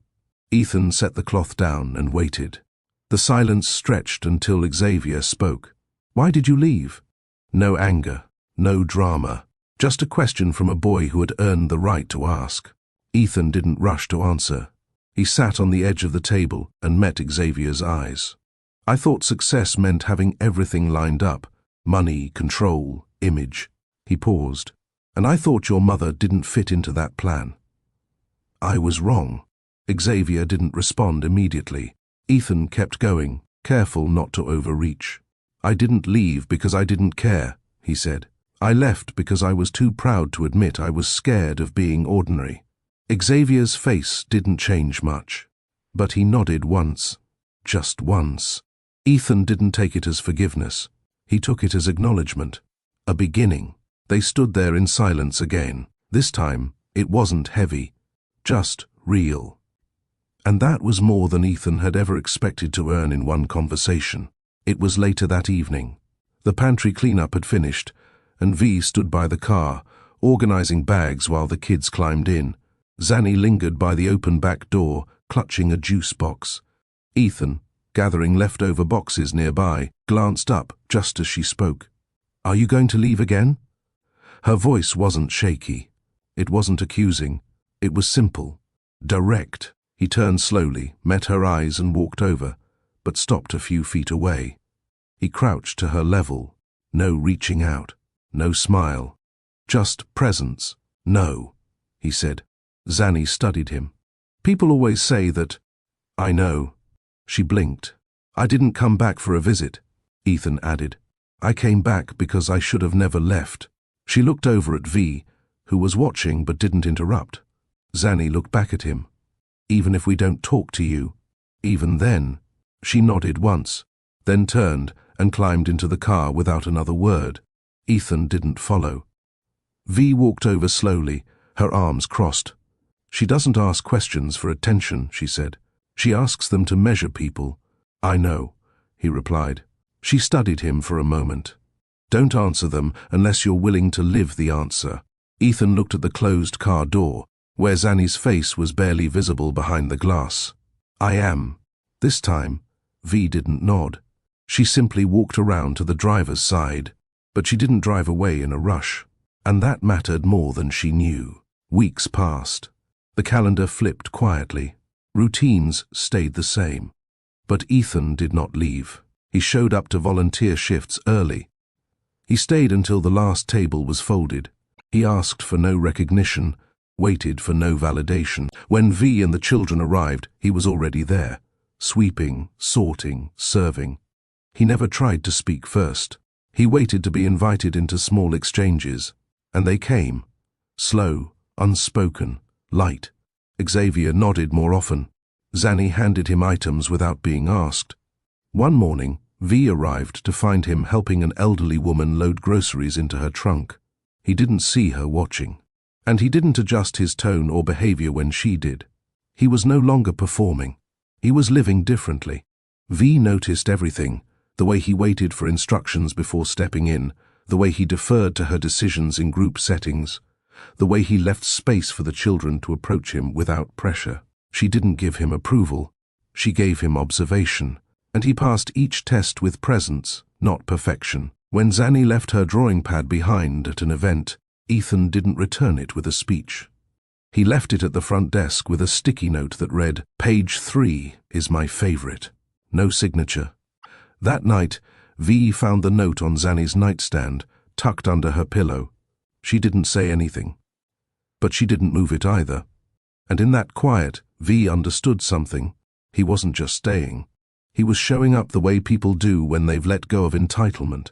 Ethan set the cloth down and waited. The silence stretched until Xavier spoke. "Why did you leave?" No anger, no drama, just a question from a boy who had earned the right to ask. Ethan didn't rush to answer. He sat on the edge of the table and met Xavier's eyes. "I thought success meant having everything lined up. Money, control, image." He paused. "And I thought your mother didn't fit into that plan." "I was wrong." Xavier didn't respond immediately. Ethan kept going, careful not to overreach. "I didn't leave because I didn't care," he said. I left because I was too proud to admit I was scared of being ordinary. Xavier's face didn't change much, but he nodded once. Just once. Ethan didn't take it as forgiveness. He took it as acknowledgement. A beginning. They stood there in silence again. This time, it wasn't heavy, just real. And that was more than Ethan had ever expected to earn in one conversation. It was later that evening. The pantry cleanup had finished, and V stood by the car, organizing bags while the kids climbed in. Zanny lingered by the open back door, clutching a juice box. Ethan, gathering leftover boxes nearby, glanced up just as she spoke. "Are you going to leave again?" Her voice wasn't shaky. It wasn't accusing. It was simple, direct. He turned slowly, met her eyes and walked over, but stopped a few feet away. He crouched to her level. No reaching out, no smile. Just presence. "No," he said. Zanny studied him. "People always say that." "I know." She blinked. "I didn't come back for a visit," Ethan added. "I came back because I should have never left." She looked over at V, who was watching but didn't interrupt. Zanny looked back at him. "Even if we don't talk to you?" "Even then." She nodded once, then turned and climbed into the car without another word. Ethan didn't follow. V walked over slowly, her arms crossed. "She doesn't ask questions for attention," she said. "She asks them to measure people." "I know," he replied. She studied him for a moment. "Don't answer them unless you're willing to live the answer." Ethan looked at the closed car door, where Zanny's face was barely visible behind the glass. "I am." This time, V didn't nod. She simply walked around to the driver's side, but she didn't drive away in a rush. And that mattered more than she knew. Weeks passed. The calendar flipped quietly. Routines stayed the same. But Ethan did not leave. He showed up to volunteer shifts early. He stayed until the last table was folded. He asked for no recognition, waited for no validation. When V and the children arrived, he was already there, sweeping, sorting, serving. He never tried to speak first. He waited to be invited into small exchanges, and they came. Slow, unspoken, light. Xavier nodded more often. Zanny handed him items without being asked. One morning, V arrived to find him helping an elderly woman load groceries into her trunk. He didn't see her watching. And he didn't adjust his tone or behavior when she did. He was no longer performing. He was living differently. V noticed everything, the way he waited for instructions before stepping in, the way he deferred to her decisions in group settings, the way he left space for the children to approach him without pressure. She didn't give him approval. She gave him observation. And he passed each test with presence, not perfection. When Zanny left her drawing pad behind at an event, Ethan didn't return it with a speech. He left it at the front desk with a sticky note that read, "Page 3 is my favorite." No signature. That night, V found the note on Zanny's nightstand, tucked under her pillow. She didn't say anything. But she didn't move it either. And in that quiet, V understood something. He wasn't just staying. He was showing up the way people do when they've let go of entitlement.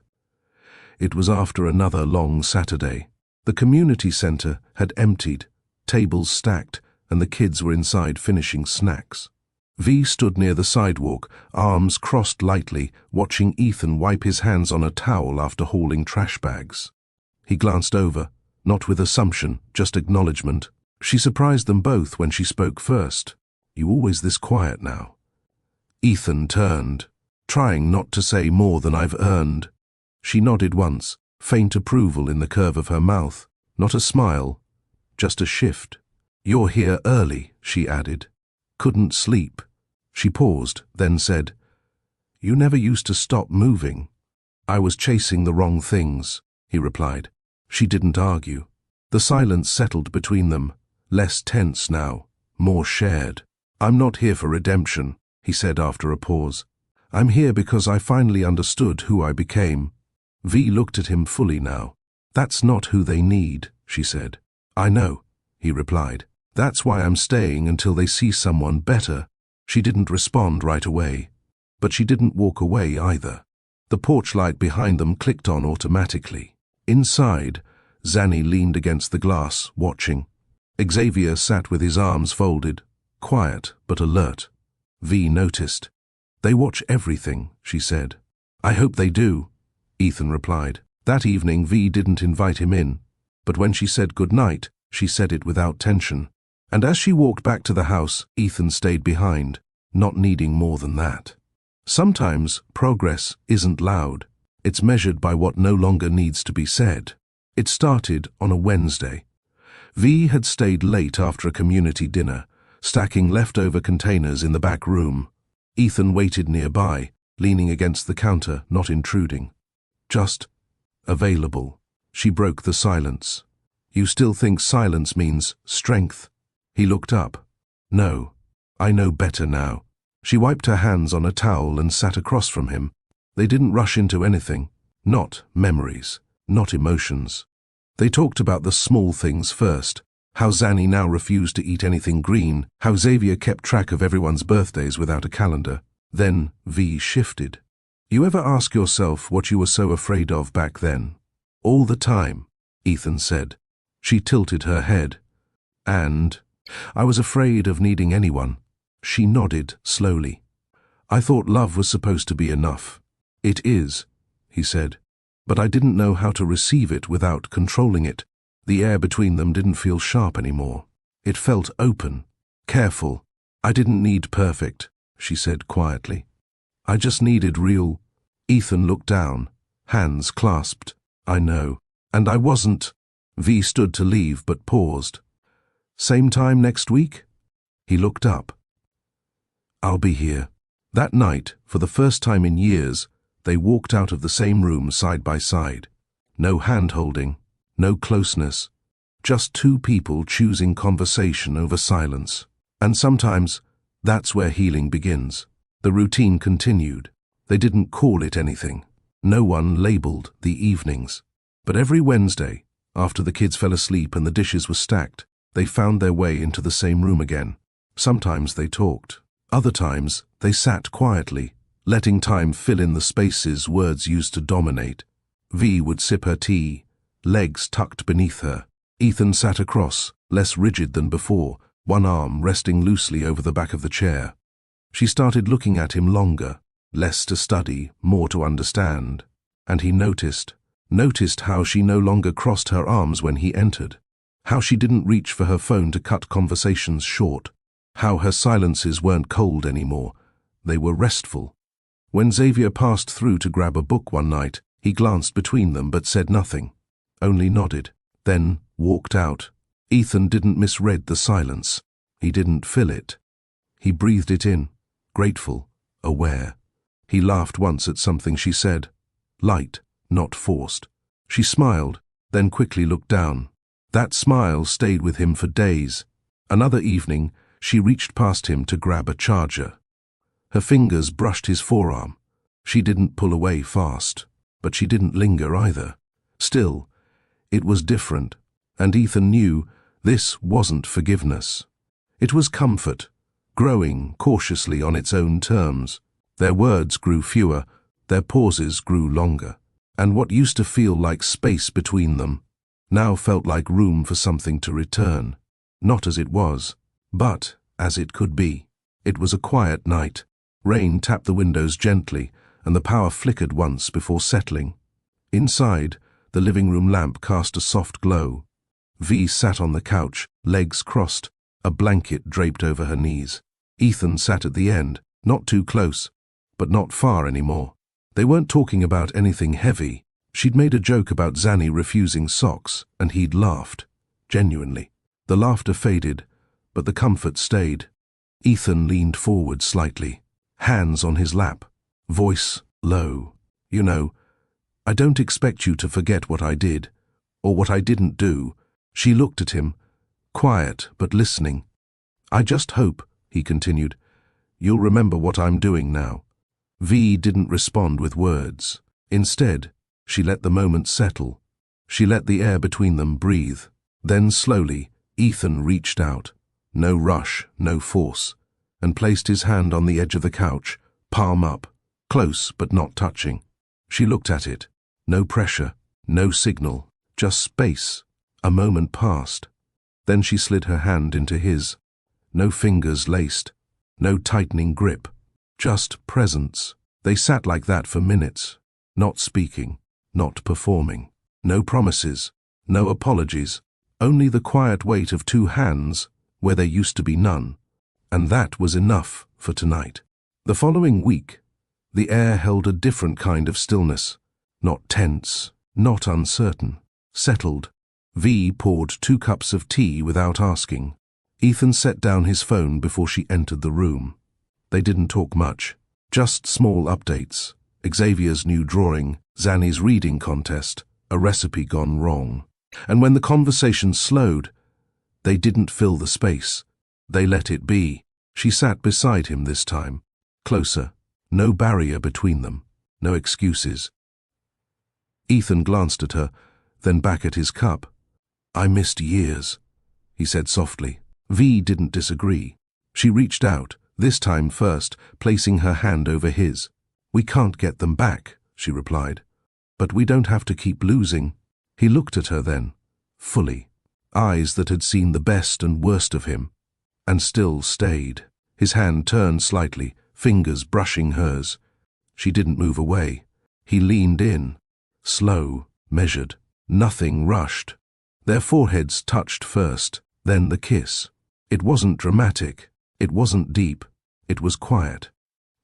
It was after another long Saturday. The community center had emptied, tables stacked, and the kids were inside finishing snacks. V stood near the sidewalk, arms crossed lightly, watching Ethan wipe his hands on a towel after hauling trash bags. He glanced over, not with assumption, just acknowledgement. She surprised them both when she spoke first. "You always this quiet now?" Ethan turned, trying not to say more than I've earned. She nodded once, faint approval in the curve of her mouth. Not a smile, just a shift. "You're here early," she added. "Couldn't sleep." She paused, then said, "You never used to stop moving." "I was chasing the wrong things," he replied. She didn't argue. The silence settled between them, less tense now, more shared. "I'm not here for redemption," he said after a pause. "I'm here because I finally understood who I became." V looked at him fully now. "That's not who they need," she said. "I know," he replied. "That's why I'm staying until they see someone better." She didn't respond right away, but she didn't walk away either. The porch light behind them clicked on automatically. Inside, Zanny leaned against the glass, watching. Xavier sat with his arms folded, quiet but alert. V noticed. "They watch everything," she said. "I hope they do," Ethan replied. That evening V didn't invite him in, but when she said goodnight, she said it without tension. And as she walked back to the house, Ethan stayed behind, not needing more than that. Sometimes progress isn't loud. It's measured by what no longer needs to be said. It started on a Wednesday. V had stayed late after a community dinner, stacking leftover containers in the back room. Ethan waited nearby, leaning against the counter, not intruding. Just available. She broke the silence. "You still think silence means strength?" He looked up. "No, I know better now." She wiped her hands on a towel and sat across from him. They didn't rush into anything. Not memories, not emotions. They talked about the small things first. How Zanny now refused to eat anything green. How Xavier kept track of everyone's birthdays without a calendar. Then V shifted. "You ever ask yourself what you were so afraid of back then?" "All the time," Ethan said. She tilted her head. "And I was afraid of needing anyone." She nodded slowly. "I thought love was supposed to be enough." "It is," he said, "but I didn't know how to receive it without controlling it." The air between them didn't feel sharp anymore. It felt open, careful. "I didn't need perfect," she said quietly. "I just needed real." Ethan looked down, hands clasped. "I know. And I wasn't." V stood to leave but paused. "Same time next week?" He looked up. "I'll be here." That night, for the first time in years, they walked out of the same room side by side. No hand-holding, no closeness, just two people choosing conversation over silence. And sometimes, that's where healing begins. The routine continued. They didn't call it anything. No one labeled the evenings. But every Wednesday, after the kids fell asleep and the dishes were stacked, they found their way into the same room again. Sometimes they talked. Other times, they sat quietly, letting time fill in the spaces words used to dominate. V would sip her tea, legs tucked beneath her. Ethan sat across, less rigid than before, one arm resting loosely over the back of the chair. She started looking at him longer, less to study, more to understand. And he noticed how she no longer crossed her arms when he entered, how she didn't reach for her phone to cut conversations short, how her silences weren't cold anymore, they were restful. When Xavier passed through to grab a book one night, he glanced between them but said nothing, only nodded, then walked out. Ethan didn't misread the silence. He didn't fill it. He breathed it in, grateful, aware. He laughed once at something she said, light, not forced. She smiled, then quickly looked down. That smile stayed with him for days. Another evening, she reached past him to grab a charger. Her fingers brushed his forearm. She didn't pull away fast, but she didn't linger either. Still, it was different, and Ethan knew this wasn't forgiveness. It was comfort, growing cautiously on its own terms. Their words grew fewer, their pauses grew longer, and what used to feel like space between them now felt like room for something to return, not as it was, but as it could be. It was a quiet night. Rain tapped the windows gently, and the power flickered once before settling. Inside, the living room lamp cast a soft glow. V sat on the couch, legs crossed, a blanket draped over her knees. Ethan sat at the end, not too close, but not far anymore. They weren't talking about anything heavy. She'd made a joke about Zanny refusing socks, and he'd laughed, genuinely. The laughter faded, but the comfort stayed. Ethan leaned forward slightly, hands on his lap, voice low. "You know, I don't expect you to forget what I did, or what I didn't do." She looked at him, quiet but listening. "I just hope," he continued, "you'll remember what I'm doing now." V didn't respond with words. Instead, she let the moment settle. She let the air between them breathe. Then slowly, Ethan reached out, no rush, no force, and placed his hand on the edge of the couch, palm up, close but not touching. She looked at it. No pressure, No signal, just space. A moment passed. Then she slid her hand into his. No fingers laced, no tightening grip, just presence. They sat like that for minutes, not speaking, not performing. No promises, no apologies, only the quiet weight of two hands where there used to be none. And that was enough for tonight. The following week, the air held a different kind of stillness. Not tense, not uncertain, settled. V poured 2 cups of tea without asking. Ethan set down his phone before she entered the room. They didn't talk much, just small updates. Xavier's new drawing, Zanny's reading contest, a recipe gone wrong. And when the conversation slowed, they didn't fill the space. They let it be. She sat beside him this time, closer, no barrier between them, no excuses. Ethan glanced at her, then back at his cup. "I missed years," he said softly. V didn't disagree. She reached out, this time first, placing her hand over his. "We can't get them back," she replied. "But we don't have to keep losing." He looked at her then, fully, eyes that had seen the best and worst of him, and still stayed. His hand turned slightly, fingers brushing hers. She didn't move away. He leaned in, slow, measured, nothing rushed. Their foreheads touched first, then the kiss. It wasn't dramatic, it wasn't deep, it was quiet.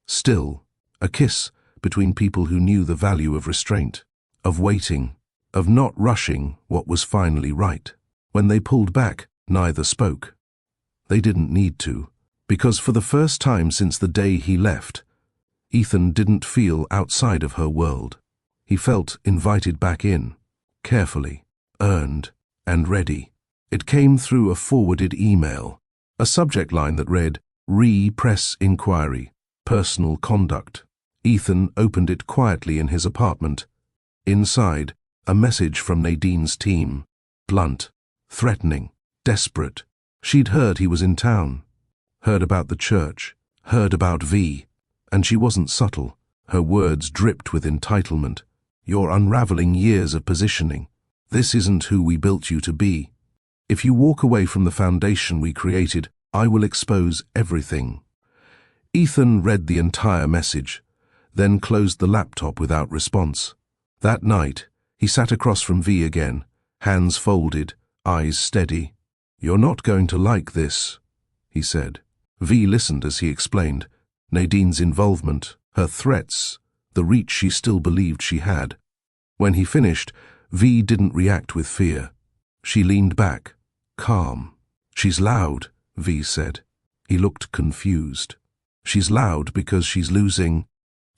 Still, a kiss between people who knew the value of restraint, of waiting, of not rushing what was finally right. When they pulled back, neither spoke. They didn't need to, because for the first time since the day he left, Ethan didn't feel outside of her world. He felt invited back in, carefully, earned, and ready. It came through a forwarded email, a subject line that read, "Re-press inquiry, personal conduct." Ethan opened it quietly in his apartment. Inside, a message from Nadine's team, blunt, threatening, desperate. She'd heard he was in town, heard about the church, heard about V, and she wasn't subtle. Her words dripped with entitlement. "You're unraveling years of positioning. This isn't who we built you to be. If you walk away from the foundation we created, I will expose everything." Ethan read the entire message, then closed the laptop without response. That night, he sat across from V again, hands folded, eyes steady. "You're not going to like this," he said. V listened as he explained. Nadine's involvement, her threats, the reach she still believed she had. When he finished, V didn't react with fear. She leaned back, calm. "She's loud," V said. He looked confused. "She's loud because she's losing."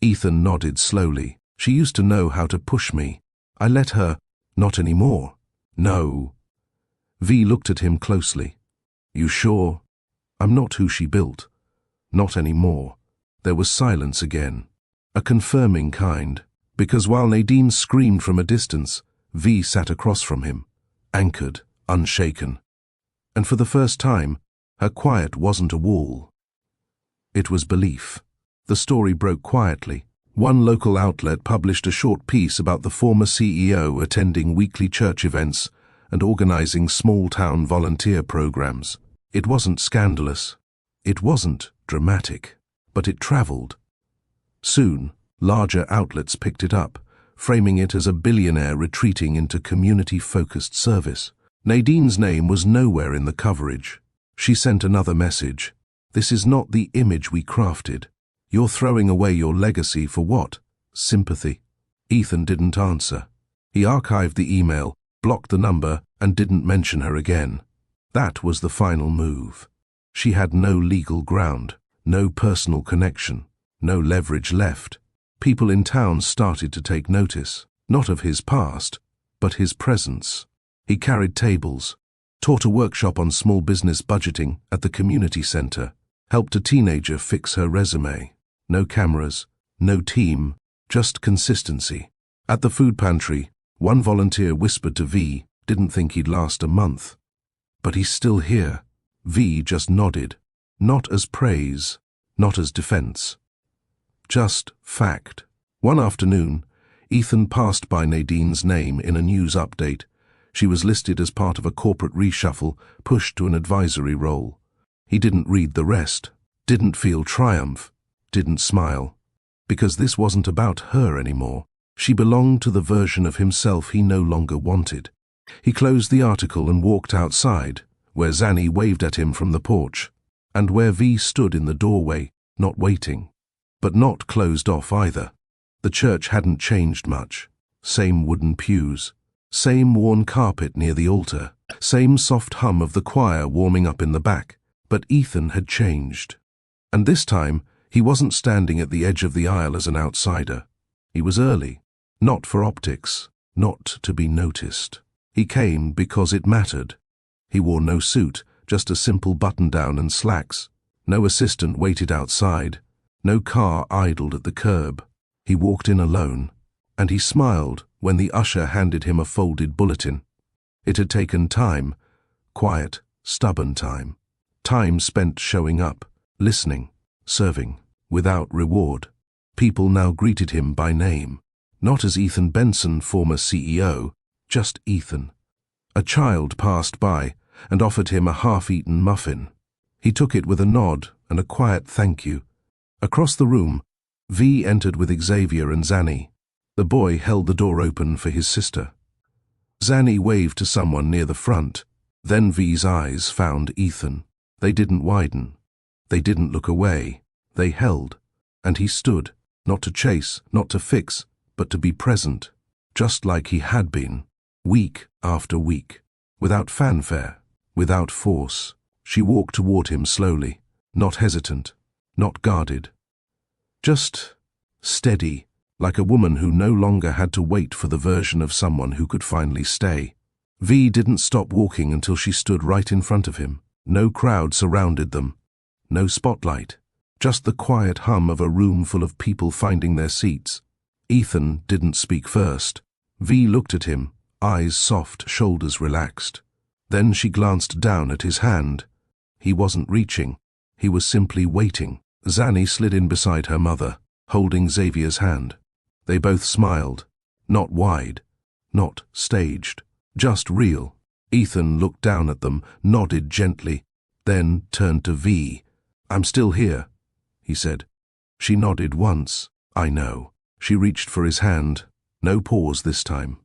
Ethan nodded slowly. "She used to know how to push me. I let her. Not anymore." "No." V looked at him closely. "You sure?" "I'm not who she built. Not anymore." There was silence again, a confirming kind, because while Nadine screamed from a distance, V sat across from him, anchored, unshaken. And for the first time, her quiet wasn't a wall. It was belief. The story broke quietly. One local outlet published a short piece about the former CEO attending weekly church events and organizing small-town volunteer programs. It wasn't scandalous. It wasn't dramatic. But it traveled. Soon, larger outlets picked it up, framing it as a billionaire retreating into community-focused service. Nadine's name was nowhere in the coverage. She sent another message. "This is not the image we crafted. You're throwing away your legacy for what? Sympathy?" Ethan didn't answer. He archived the email, blocked the number, and didn't mention her again. That was the final move. She had no legal ground, no personal connection, no leverage left. People in town started to take notice, not of his past, but his presence. He carried tables, taught a workshop on small business budgeting at the community center, helped a teenager fix her resume. No cameras, no team, just consistency. At the food pantry, one volunteer whispered to V, didn't think he'd last a month. "But he's still here." V just nodded, not as praise, not as defense. Just fact. One afternoon, Ethan passed by Nadine's name in a news update. She was listed as part of a corporate reshuffle, pushed to an advisory role. He didn't read the rest, didn't feel triumph, didn't smile. Because this wasn't about her anymore. She belonged to the version of himself he no longer wanted. He closed the article and walked outside, where Zanny waved at him from the porch, and where V stood in the doorway, not waiting. But not closed off either. The church hadn't changed much. Same wooden pews, same worn carpet near the altar, same soft hum of the choir warming up in the back. But Ethan had changed. And this time, he wasn't standing at the edge of the aisle as an outsider. He was early, not for optics, not to be noticed. He came because it mattered. He wore no suit, just a simple button-down and slacks. No assistant waited outside. No car idled at the curb. He walked in alone, and he smiled when the usher handed him a folded bulletin. It had taken time, quiet, stubborn time. Time spent showing up, listening, serving, without reward. People now greeted him by name, not as Ethan Benson, former CEO, just Ethan. A child passed by and offered him a half-eaten muffin. He took it with a nod and a quiet thank you. Across the room, V entered with Xavier and Zanny. The boy held the door open for his sister. Zanny waved to someone near the front. Then V's eyes found Ethan. They didn't widen. They didn't look away. They held. And he stood, not to chase, not to fix, but to be present, just like he had been, week after week, without fanfare, without force. She walked toward him slowly, not hesitant, not guarded. Just steady, like a woman who no longer had to wait for the version of someone who could finally stay. V didn't stop walking until she stood right in front of him. No crowd surrounded them. No spotlight. Just the quiet hum of a room full of people finding their seats. Ethan didn't speak first. V looked at him, eyes soft, shoulders relaxed. Then she glanced down at his hand. He wasn't reaching. He was simply waiting. Zanny slid in beside her mother, holding Xavier's hand. They both smiled. Not wide. Not staged. Just real. Ethan looked down at them, nodded gently, then turned to V. "I'm still here," he said. She nodded once. "I know." She reached for his hand. No pause this time.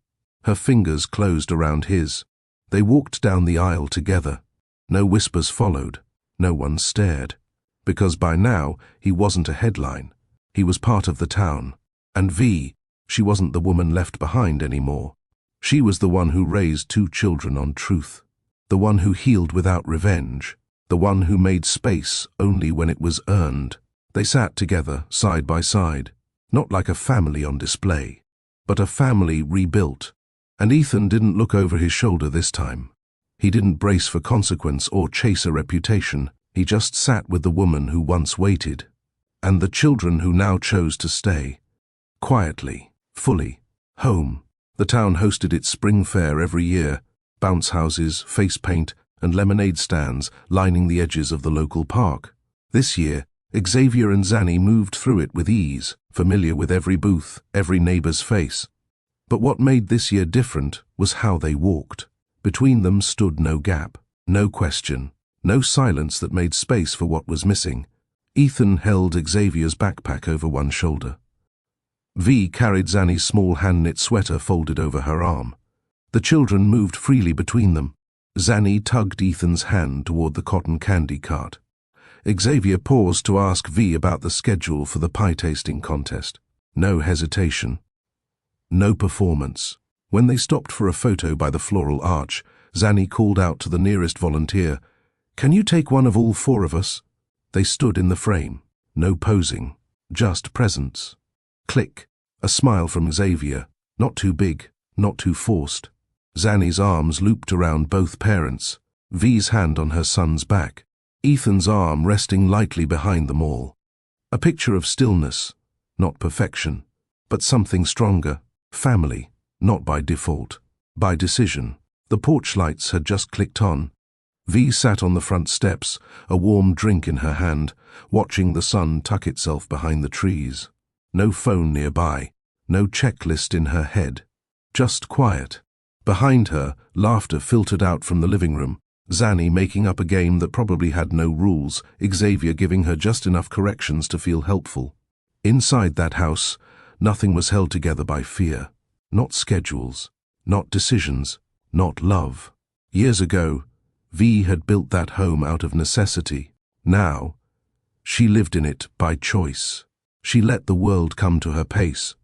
Her fingers closed around his. They walked down the aisle together. No whispers followed. No one stared. Because by now, he wasn't a headline. He was part of the town. And V, she wasn't the woman left behind anymore. She was the one who raised 2 children on truth. The one who healed without revenge. The one who made space only when it was earned. They sat together, side by side. Not like a family on display, but a family rebuilt. And Ethan didn't look over his shoulder this time. He didn't brace for consequence or chase a reputation. He just sat with the woman who once waited, and the children who now chose to stay. Quietly, fully, home. The town hosted its spring fair every year, bounce houses, face paint, and lemonade stands lining the edges of the local park. This year, Xavier and Zanny moved through it with ease, familiar with every booth, every neighbor's face. But what made this year different was how they walked. Between them stood no gap, no question, no silence that made space for what was missing. Ethan held Xavier's backpack over one shoulder. V carried Zanny's small hand-knit sweater folded over her arm. The children moved freely between them. Zanny tugged Ethan's hand toward the cotton candy cart. Xavier paused to ask V about the schedule for the pie-tasting contest. No hesitation. No performance. When they stopped for a photo by the floral arch, Zanny called out to the nearest volunteer, "Can you take one of all 4 of us?" They stood in the frame. No posing, just presence. Click. A smile from Xavier. Not too big, not too forced. Zanny's arms looped around both parents. V's hand on her son's back. Ethan's arm resting lightly behind them all. A picture of stillness, not perfection, but something stronger. Family, not by default, by decision. The porch lights had just clicked on. V sat on the front steps, a warm drink in her hand, watching the sun tuck itself behind the trees. No phone nearby, no checklist in her head. Just quiet. Behind her, laughter filtered out from the living room. Zanny making up a game that probably had no rules, Xavier giving her just enough corrections to feel helpful. Inside that house, nothing was held together by fear. Not schedules, not decisions, not love. Years ago, V had built that home out of necessity. Now, she lived in it by choice. She let the world come to her pace.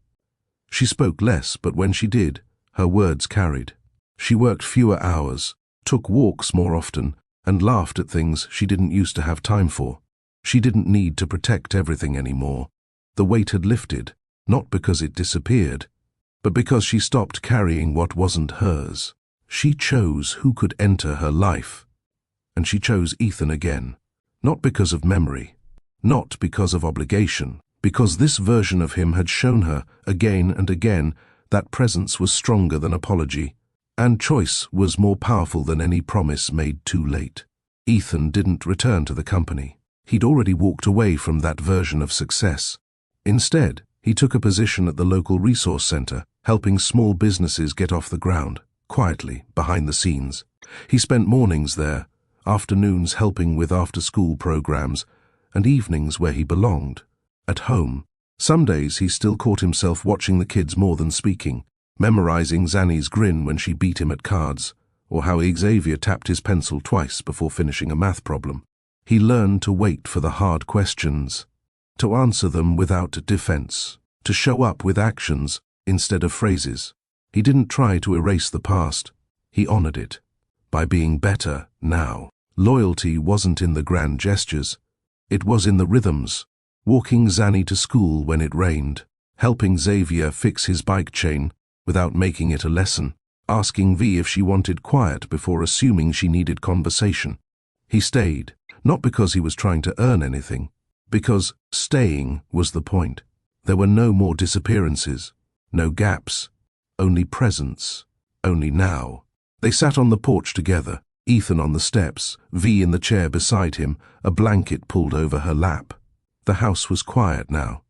She spoke less, but when she did, her words carried. She worked fewer hours, took walks more often, and laughed at things she didn't used to have time for. She didn't need to protect everything anymore. The weight had lifted, not because it disappeared, but because she stopped carrying what wasn't hers. She chose who could enter her life, and she chose Ethan again, not because of memory, not because of obligation, because this version of him had shown her, again and again, that presence was stronger than apology, and choice was more powerful than any promise made too late. Ethan didn't return to the company. He'd already walked away from that version of success. Instead, he took a position at the local resource center, helping small businesses get off the ground, quietly, behind the scenes. He spent mornings there, afternoons helping with after-school programs, and evenings where he belonged, at home. Some days he still caught himself watching the kids more than speaking, memorizing Zanny's grin when she beat him at cards, or how Xavier tapped his pencil twice before finishing a math problem. He learned to wait for the hard questions, to answer them without defense, to show up with actions instead of phrases. He didn't try to erase the past. He honored it by being better now. Loyalty wasn't in the grand gestures. It was in the rhythms. Walking Zanny to school when it rained, helping Xavier fix his bike chain without making it a lesson, asking V if she wanted quiet before assuming she needed conversation. He stayed, not because he was trying to earn anything, because staying was the point. There were no more disappearances, no gaps, only presence, only now. They sat on the porch together, Ethan on the steps, V in the chair beside him, a blanket pulled over her lap. The house was quiet now.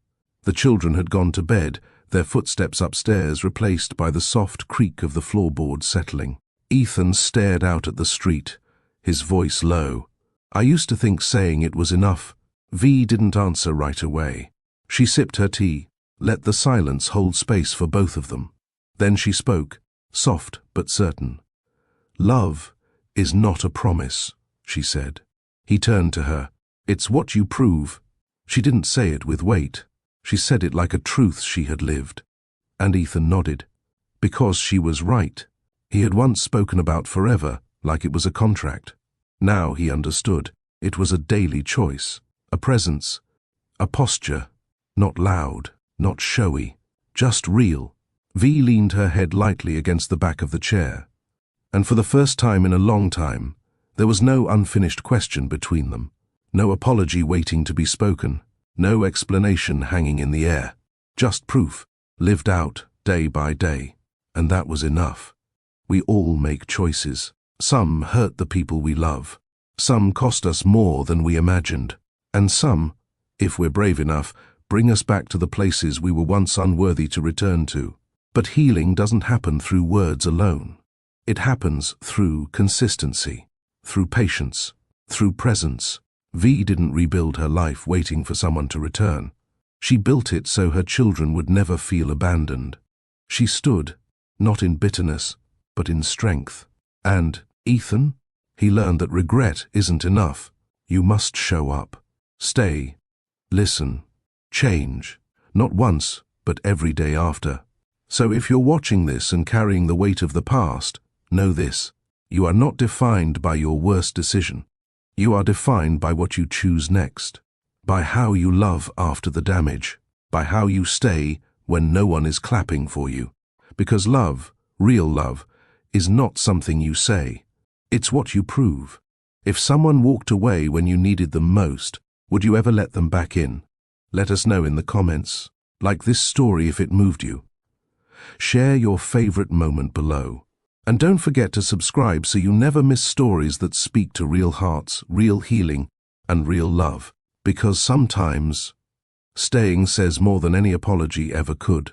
The children had gone to bed, their footsteps upstairs replaced by the soft creak of the floorboards settling. Ethan stared out at the street, his voice low. I used to think saying it was enough. V didn't answer right away. She sipped her tea, let the silence hold space for both of them. Then she spoke, soft but certain. Love is not a promise, she said. He turned to her. It's what you prove. She didn't say it with weight. She said it like a truth she had lived. And Ethan nodded. Because she was right. He had once spoken about forever, like it was a contract. Now he understood. It was a daily choice, a presence, a posture, not loud, not showy, just real. V leaned her head lightly against the back of the chair. And for the first time in a long time, there was no unfinished question between them, no apology waiting to be spoken, no explanation hanging in the air, just proof, lived out day by day, and that was enough. We all make choices. Some hurt the people we love. Some cost us more than we imagined. And some, if we're brave enough, bring us back to the places we were once unworthy to return to. But healing doesn't happen through words alone. It happens through consistency, through patience, through presence. V didn't rebuild her life waiting for someone to return. She built it so her children would never feel abandoned. She stood, not in bitterness, but in strength. And Ethan? He learned that regret isn't enough. You must show up. Stay. Listen. Change. Not once, but every day after. So if you're watching this and carrying the weight of the past, know this. You are not defined by your worst decision. You are defined by what you choose next. By how you love after the damage. By how you stay when no one is clapping for you. Because love, real love, is not something you say. It's what you prove. If someone walked away when you needed them most, would you ever let them back in? Let us know in the comments. Like this story if it moved you. Share your favorite moment below. And don't forget to subscribe so you never miss stories that speak to real hearts, real healing, and real love. Because sometimes, staying says more than any apology ever could.